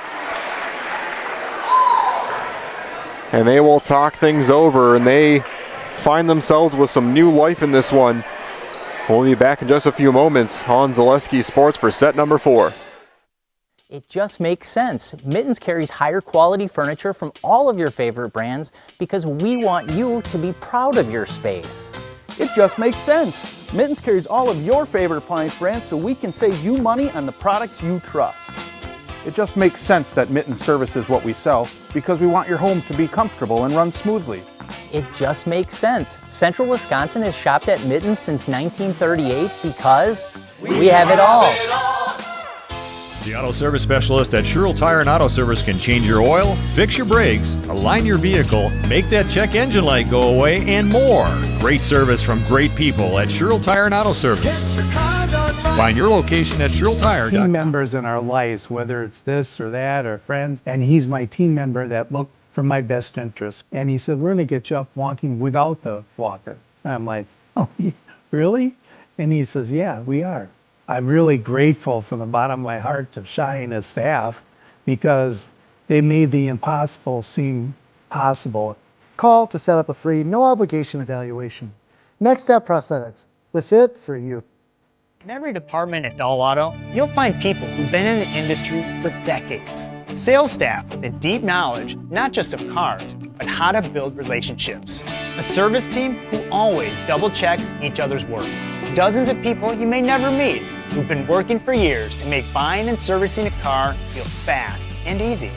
And they will talk things over, and they find themselves with some new life in this one. We'll be back in just a few moments on Zaleski Sports for set number 4. It just makes sense. Mittens carries higher quality furniture from all of your favorite brands because we want you to be proud of your space. It just makes sense. Mittens carries all of your favorite appliance brands so we can save you money on the products you trust. It just makes sense that Mittens services what we sell because we want your home to be comfortable and run smoothly. It just makes sense. Central Wisconsin has shopped at Mittens since 1938 because we have it all. The auto service specialist at Sherrill Tire and Auto Service can change your oil, fix your brakes, align your vehicle, make that check engine light go away, and more. Great service from great people at Sherrill Tire and Auto Service. Find your location at SherrillTire.com. Team members in our lives, whether it's this or that or friends, and he's my team member that looked for my best interest. And he said, we're going to get you up walking without the walker. I'm like, oh, really? And he says, yeah, we are. I'm really grateful from the bottom of my heart to Shai and his staff because they made the impossible seem possible. Call to set up a free, no obligation evaluation. Next Step Prosthetics, the fit for you. In every department at Dahl Auto, you'll find people who've been in the industry for decades. Sales staff with a deep knowledge, not just of cars, but how to build relationships. A service team who always double checks each other's work. Dozens of people you may never meet who've been working for years to make buying and servicing a car feel fast and easy.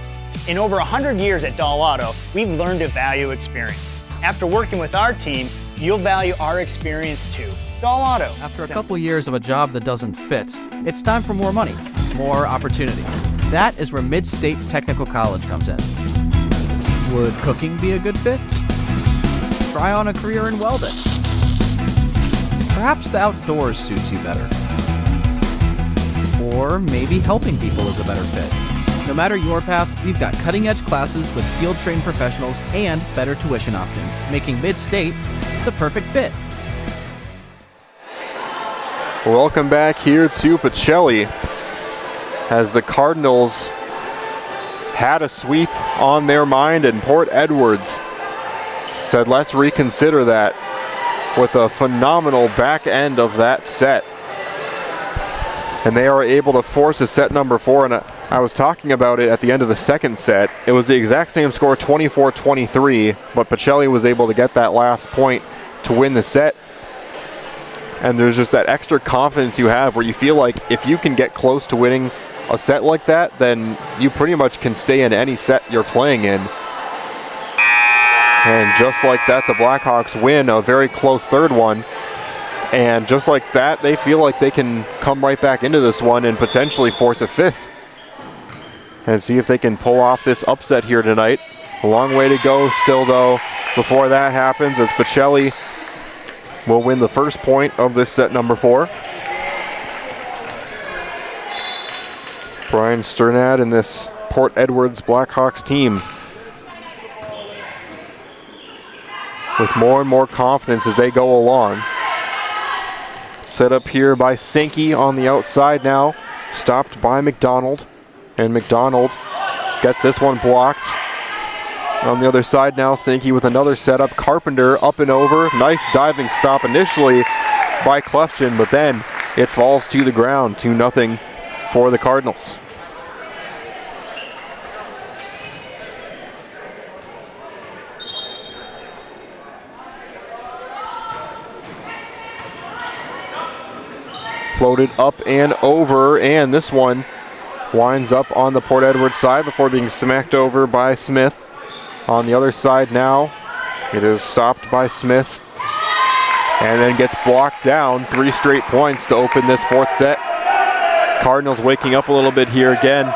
In over 100 years at Dahl Auto, we've learned to value experience. After working with our team, you'll value our experience too. Dahl Auto. After a couple years of a job that doesn't fit, it's time for more money, more opportunity. That is where Mid-State Technical College comes in. Would cooking be a good fit? Try on a career in welding. Perhaps the outdoors suits you better. Or maybe helping people is a better fit. No matter your path, we've got cutting-edge classes with field-trained professionals and better tuition options, making Mid-State the perfect fit. Welcome back here to Pacelli as the Cardinals had a sweep on their mind and Port Edwards said let's reconsider that with a phenomenal back end of that set. And they are able to force a set number 4, and I was talking about it at the end of the second set. It was the exact same score, 24-23, but Pacelli was able to get that last point to win the set. And there's just that extra confidence you have where you feel like if you can get close to winning a set like that, then you pretty much can stay in any set you're playing in. And just like that, the Blackhawks win a very close third one. And just like that, they feel like they can come right back into this one and potentially force a fifth. And see if they can pull off this upset here tonight. A long way to go still, though, before that happens, as Pacelli will win the first point of this set number 4. Brian Sternad and this Port Edwards Blackhawks team with more and more confidence as they go along. Set up here by Sankey on the outside now, stopped by McDonald, and McDonald gets this one blocked. On the other side now, Sankey with another setup. Carpenter up and over. Nice diving stop initially by Clefton, but then it falls to the ground. 2-0 for the Cardinals. Floated up and over, and this one winds up on the Port Edwards side before being smacked over by Smith. On the other side now, it is stopped by Smith and then gets blocked down. 3 straight points to open this fourth set. Cardinals waking up a little bit here again.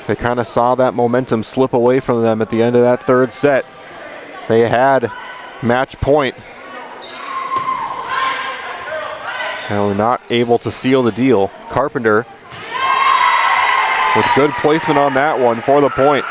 They kind of saw that momentum slip away from them at the end of that third set. They had Match point. And we're not able to seal the deal. Carpenter with good placement on that one for the point.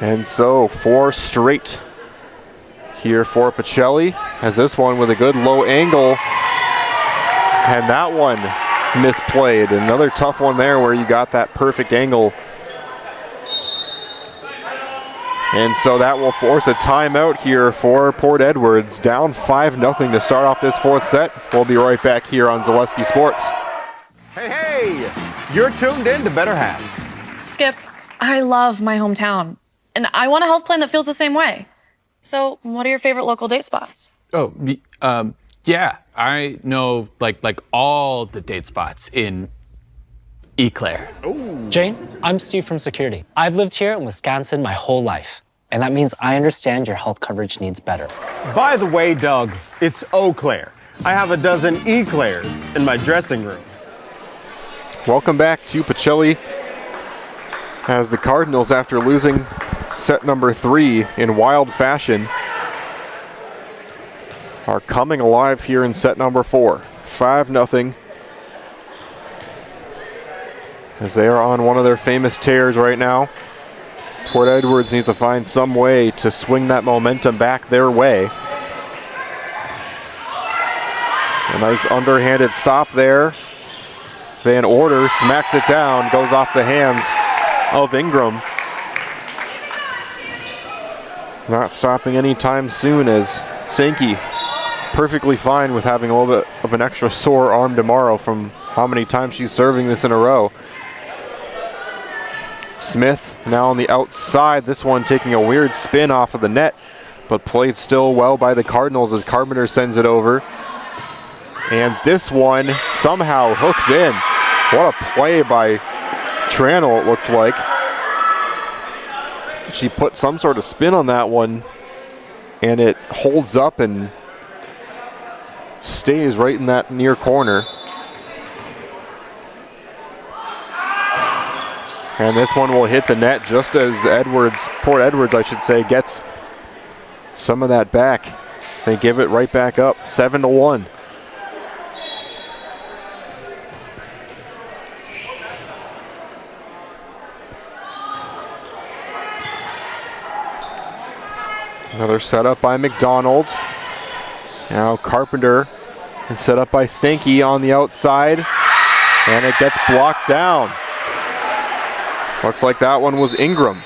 And so 4 straight here for Pacelli. Has this one with a good low angle. And that one misplayed. Another tough one there where you got that perfect angle. And so that will force a timeout here for Port Edwards. Down 5-0 to start off this 4th set. We'll be right back here on Zaleski Sports. Hey, you're tuned in to Better Halves. Skip, I love my hometown, and I want a health plan that feels the same way. So what are your favorite local date spots? Oh, yeah, I know like all the date spots in Eau Claire. Jane, I'm Steve from security. I've lived here in Wisconsin my whole life, and that means I understand your health coverage needs better. By the way, Doug, it's Eau Claire. I have a dozen Eclairs in my dressing room. Welcome back to Pacelli as the Cardinals, after losing set number 3 in wild fashion, are coming alive here in set number 4. 5-0. As they are on one of their famous tears right now. Port Edwards needs to find some way to swing that momentum back their way. A nice underhanded stop there. Van Order smacks it down, goes off the hands of Ingram. Not stopping anytime soon, as Sankey perfectly fine with having a little bit of an extra sore arm tomorrow from how many times she's serving this in a row. Smith now on the outside, this one taking a weird spin off of the net, but played still well by the Cardinals as Carpenter sends it over. And this one somehow hooks in. What a play by Tranel, it looked like. She put some sort of spin on that one, and it holds up and stays right in that near corner. And this one will hit the net just as Port Edwards, I should say, gets some of that back. They give it right back up, 7-1. Another setup by McDonald. Now Carpenter and set up by Sankey on the outside, and it gets blocked down. Looks like that one was Ingram.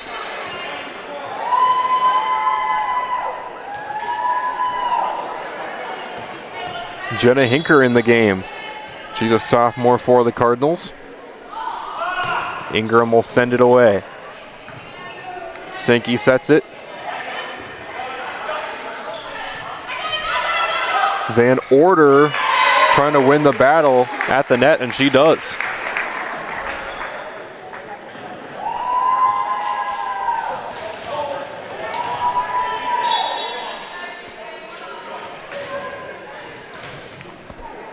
Jenna Hinker in the game. She's a sophomore for the Cardinals. Ingram will send it away. Sankey sets it. Van Order trying to win the battle at the net, and she does.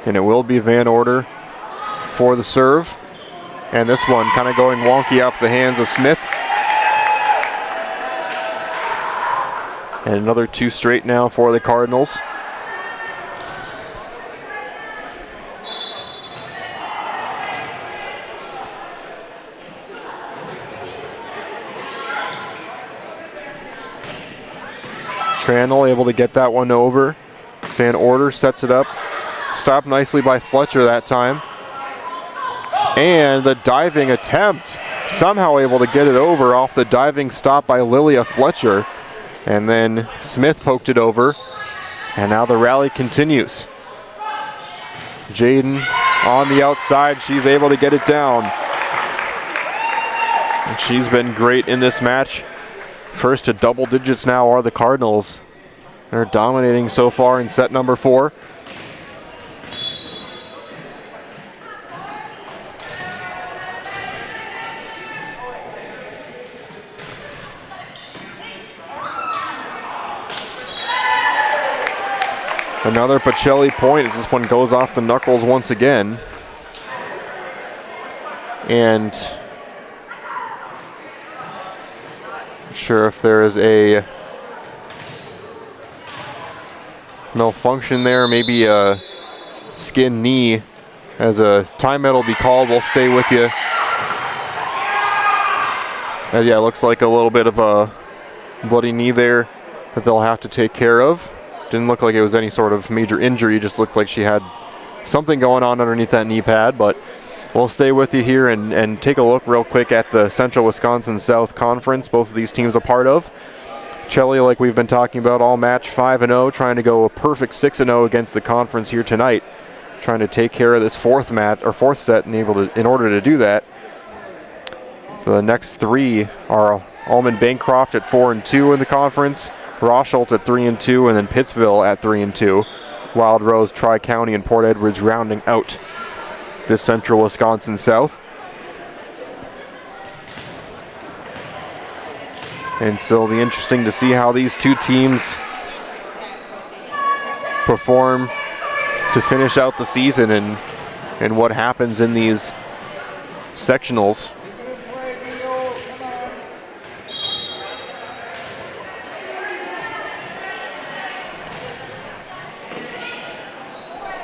And it will be Van Order for the serve. And this one kind of going wonky off the hands of Smith. And another 2 straight now for the Cardinals. Tranel able to get that one over. Van Order sets it up. Stopped nicely by Fletcher that time. And the diving attempt. Somehow able to get it over off the diving stop by Lilia Fletcher. And then Smith poked it over. And now the rally continues. Jaden on the outside. She's able to get it down. And she's been great in this match. First to double digits now are the Cardinals. They're dominating so far in set number 4. Another Pacelli point as this one goes off the knuckles once again. And not sure if there is a malfunction there, maybe a skin knee. As a timeout will be called, we'll stay with you. Yeah, it looks like a little bit of a bloody knee there that they'll have to take care of. Didn't look like it was any sort of major injury, just looked like she had something going on underneath that knee pad, but we'll stay with you here and take a look real quick at the Central Wisconsin South Conference both of these teams are part of. Pacelli, like we've been talking about all match, 5-0, trying to go a perfect 6-0 against the conference here tonight, trying to take care of this fourth set and in order to do that. The next three are Allman Bancroft at 4-2 in the conference, Rosholt at 3-2, and then Pittsville at 3-2. Wild Rose, Tri-County, and Port Edwards rounding out this Central Wisconsin South. And so it'll be interesting to see how these two teams perform to finish out the season and what happens in these sectionals.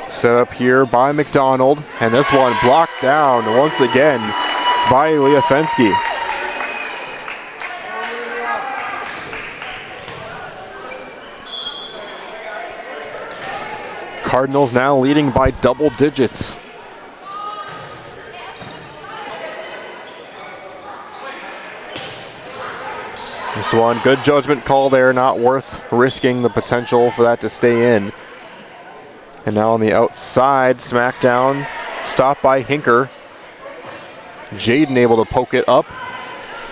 Set up here by McDonald, and this one blocked down once again by Leah Fensky. Cardinals now leading by double digits. This one, good judgment call there, not worth risking the potential for that to stay in. And now on the outside, smackdown, stopped by Hinker. Jaden able to poke it up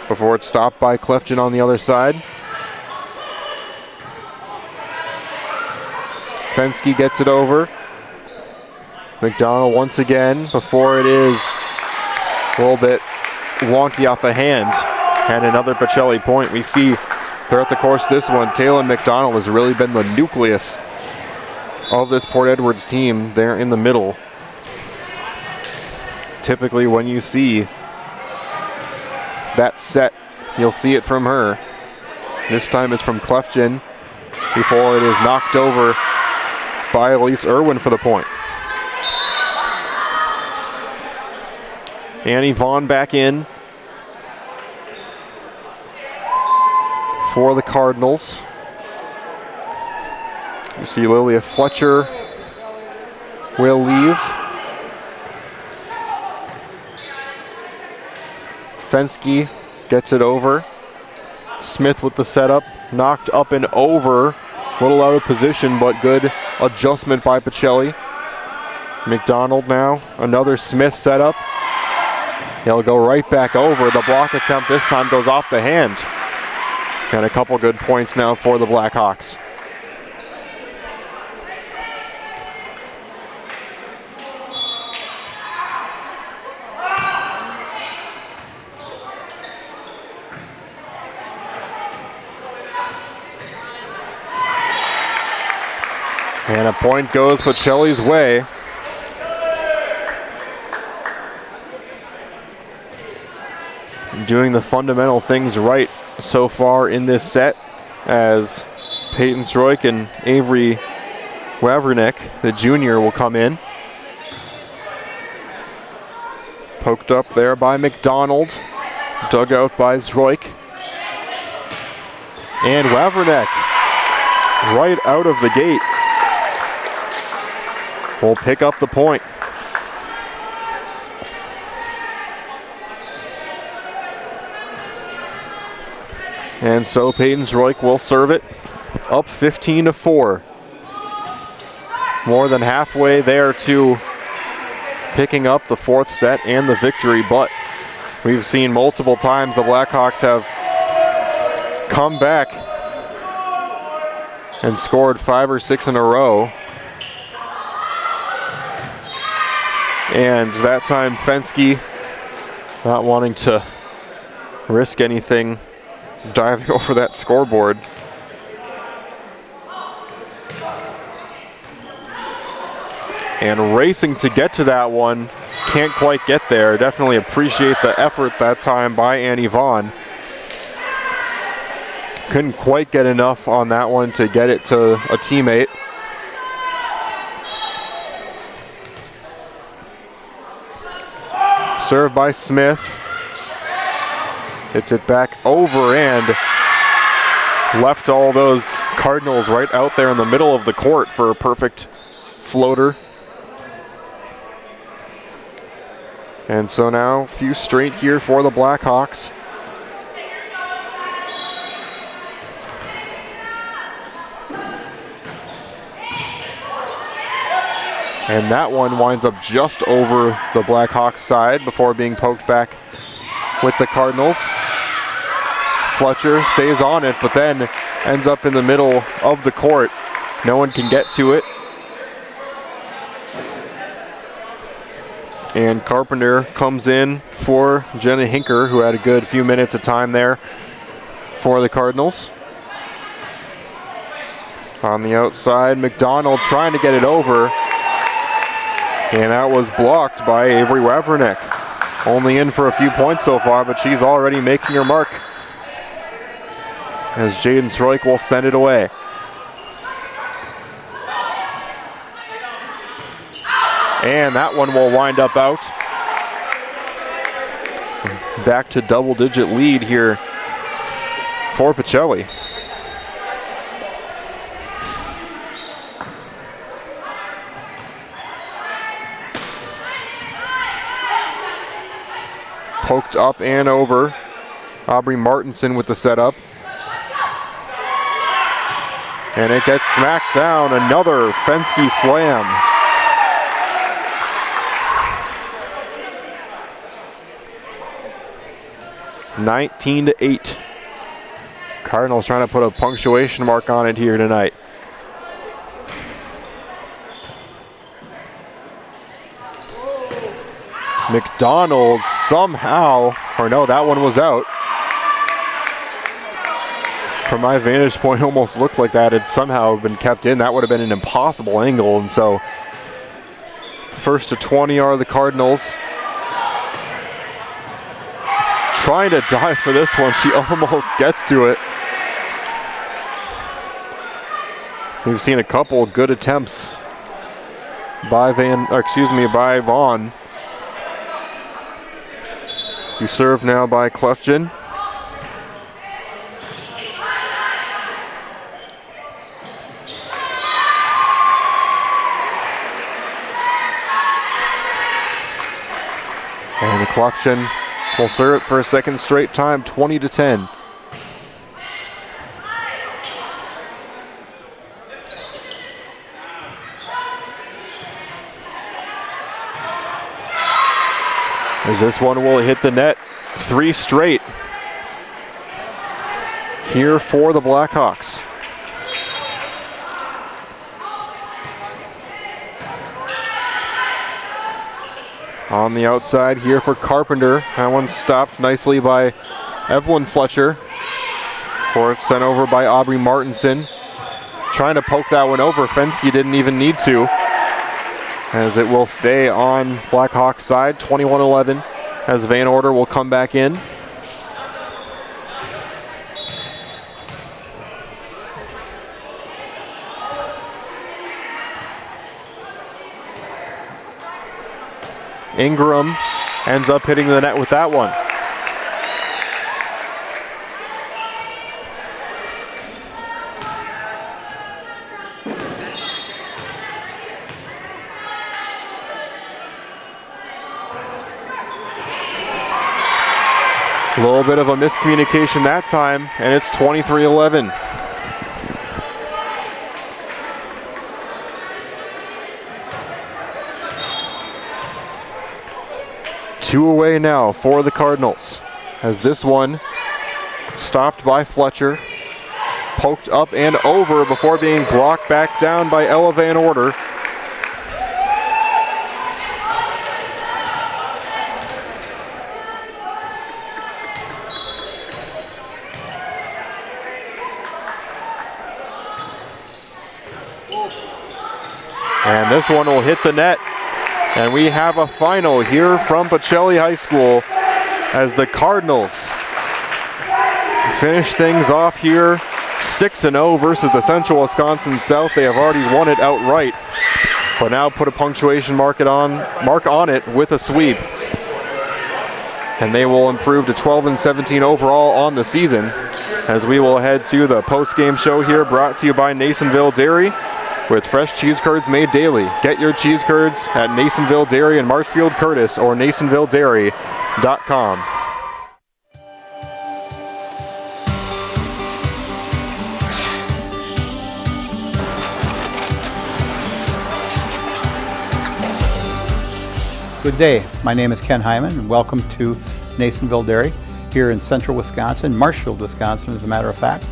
before it's stopped by Clefton on the other side. Fensky gets it over. McDonald once again before it is a little bit wonky off the hand. And another Pacelli point. We see throughout the course of this one, Taylor McDonald has really been the nucleus of this Port Edwards team there in the middle. Typically when you see that set, you'll see it from her. This time it's from Clefton before it is knocked over by Elise Irwin for the point. Annie Vaughn back in for the Cardinals. You see Lilia Fletcher will leave. Fensky gets it over. Smith with the setup, knocked up and over. A little out of position, but good adjustment by Pacelli. McDonald now, another Smith setup. He'll go right back over. The block attempt this time goes off the hand. And a couple good points now for the Blackhawks. And a point goes Pacelli's way. Doing the fundamental things right so far in this set as Peyton Stroik and Avery Wawrnick, the junior, will come in. Poked up there by McDonald. Dug out by Stroik. And Wawrnick right out of the gate will pick up the point. And so Peyton Stroik will serve it up 15-4. More than halfway there to picking up the fourth set and the victory, but we've seen multiple times the Blackhawks have come back and scored 5 or 6 in a row. And that time Fensky, not wanting to risk anything, diving over that scoreboard. And racing to get to that one. Can't quite get there. Definitely appreciate the effort that time by Annie Vaughn. Couldn't quite get enough on that one to get it to a teammate. Served by Smith. Hits it back over and left all those Cardinals right out there in the middle of the court for a perfect floater. And so now a few straight here for the Blackhawks. And that one winds up just over the Blackhawks side before being poked back with the Cardinals. Fletcher stays on it, but then ends up in the middle of the court. No one can get to it. And Carpenter comes in for Jenna Hinker, who had a good few minutes of time there for the Cardinals. On the outside, McDonald trying to get it over. And that was blocked by Avery Wawrinick. Only in for a few points so far, but she's already making her mark. As Jaden Stroik will send it away. And that one will wind up out. Back to double-digit lead here for Pacelli. Poked up and over. Aubrey Martinson with the setup. And it gets smacked down. Another Fensky slam. (19-8). Cardinals trying to put a punctuation mark on it here tonight. McDonald somehow, or no, that one was out. From my vantage point, almost looked like that had somehow been kept in. That would have been an impossible angle, and so first to 20 are the Cardinals. Trying to dive for this one, she almost gets to it. We've seen a couple of good attempts by by Vaughn. Be served now by Clefton. And Clefton will serve it for a second straight time, 20-10. As this one will hit the net, 3 straight here for the Blackhawks. On the outside here for Carpenter. That one stopped nicely by Evelyn Fletcher. Or it's sent over by Aubrey Martinson. Trying to poke that one over. Fensky didn't even need to, as it will stay on Blackhawks side, 21-11, as Van Order will come back in. Ingram ends up hitting the net with that one. A little bit of a miscommunication that time, and it's 23-11. Two away now for the Cardinals, as this one stopped by Fletcher, poked up and over before being blocked back down by Ella Van Order. And this one will hit the net. And we have a final here from Pacelli High School as the Cardinals finish things off here 6-0 versus the Central Wisconsin South. They have already won it outright, but now put a punctuation mark on it with a sweep. And they will improve to 12-17 overall on the season, as we will head to the post-game show here, brought to you by Nasonville Dairy, with fresh cheese curds made daily. Get your cheese curds at Nasonville Dairy in Marshfield Curtis or nasonvilledairy.com. Good day, my name is Ken Hyman and welcome to Nasonville Dairy here in central Wisconsin, Marshfield, Wisconsin as a matter of fact.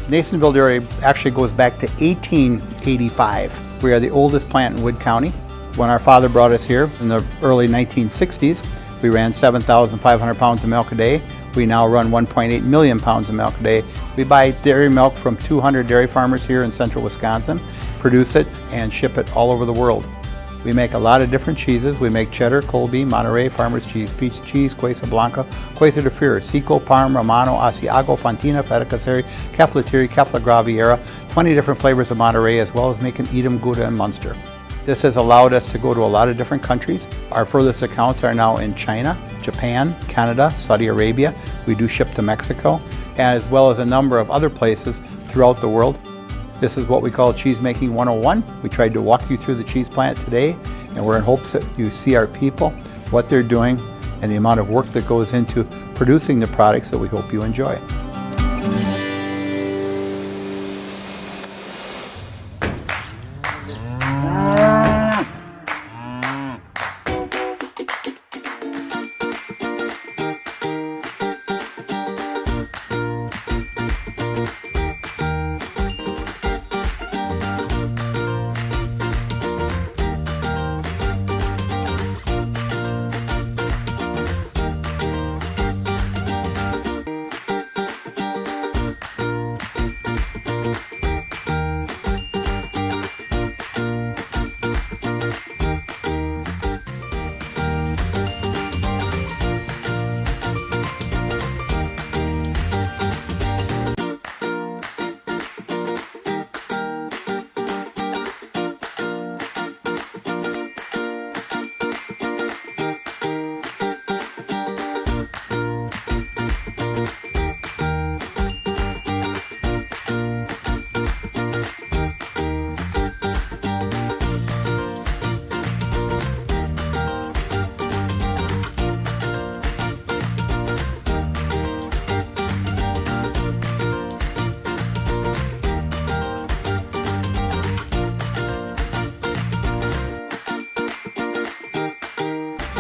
Nasonville Dairy actually goes back to 1885. We are the oldest plant in Wood County. When our father brought us here in the early 1960s, we ran 7,500 pounds of milk a day. We now run 1.8 million pounds of milk a day. We buy dairy milk from 200 dairy farmers here in central Wisconsin, produce it and ship it all over the world. We make a lot of different cheeses. We make cheddar, Colby, Monterey, Farmer's Cheese, Peach Cheese, Quesa Blanca, Quesa de Freer, Seco, Parm, Romano, Asiago, Fontina, Feta Caseri, Caflatiri, Cafla Graviera, 20 different flavors of Monterey, as well as making Edam, Gouda, and Munster. This has allowed us to go to a lot of different countries. Our furthest accounts are now in China, Japan, Canada, Saudi Arabia. We do ship to Mexico, as well as a number of other places throughout the world. This is what we call Cheese Making 101. We tried to walk you through the cheese plant today, and we're in hopes that you see our people, what they're doing, and the amount of work that goes into producing the products that we hope you enjoy.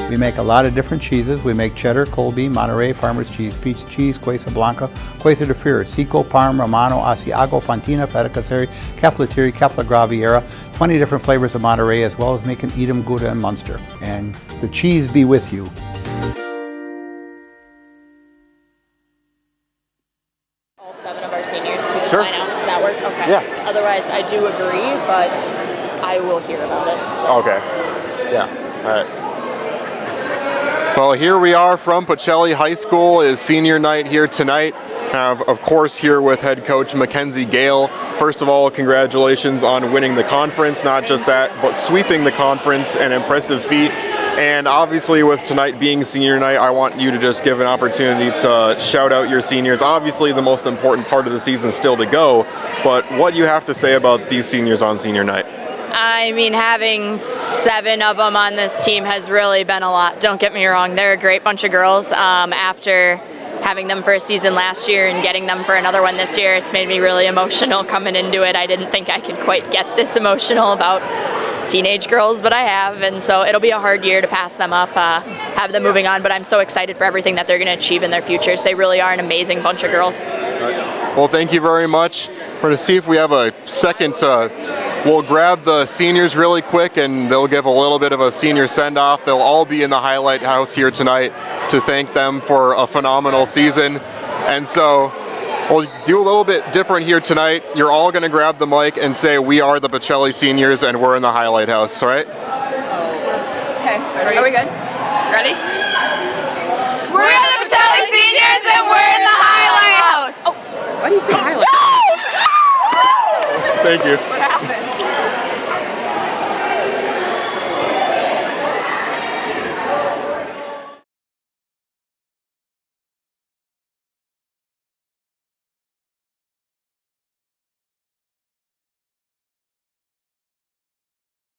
We make a lot of different cheeses. We make cheddar, Colby, Monterey, Farmer's Cheese, Peach Cheese, Quesa Blanca, Quesa de Freer, Seco, Parm, Romano, Asiago, Fontina, Feta Caseri, Caflatiri, Cafla Graviera, 20 different flavors of Monterey, as well as making Edam, Gouda, and Munster. And the cheese be with you. All 7 of our seniors who Sure. sign out. Does that work? Okay. Yeah. Otherwise, I do agree, but I will hear about it. So. Okay. Yeah. All right. Well, here we are from Pacelli High School. Is senior night here tonight. Of course, here with head coach Mackenzie Gale. First of all, congratulations on winning the conference. Not just that, but sweeping the conference, an impressive feat. And obviously, with tonight being senior night, I want you to just give an opportunity to shout out your seniors. Obviously, the most important part of the season is still to go, but what do you have to say about these seniors on senior night? I mean, having 7 of them on this team has really been a lot. Don't get me wrong. They're a great bunch of girls. After having them for a season last year and getting them for another one this year, it's made me really emotional coming into it. I didn't think I could quite get this emotional about teenage girls, but I have, and so it'll be a hard year to pass them up, have them moving on, but I'm so excited for everything that they're going to achieve in their futures. They really are an amazing bunch of girls. Well, thank you very much. We're going to see if we have a second. We'll grab the seniors really quick, and they'll give a little bit of a senior send-off. They'll all be in the highlight house here tonight to thank them for a phenomenal season. And so We'll do a little bit different here tonight. You're all going to grab the mic and say, "We are the Pacelli seniors and we're in the highlight house," right? Okay, are we good? Ready? We are the Pacelli seniors and we're in the highlight house. Oh, why do you say highlight? Thank you. What happened?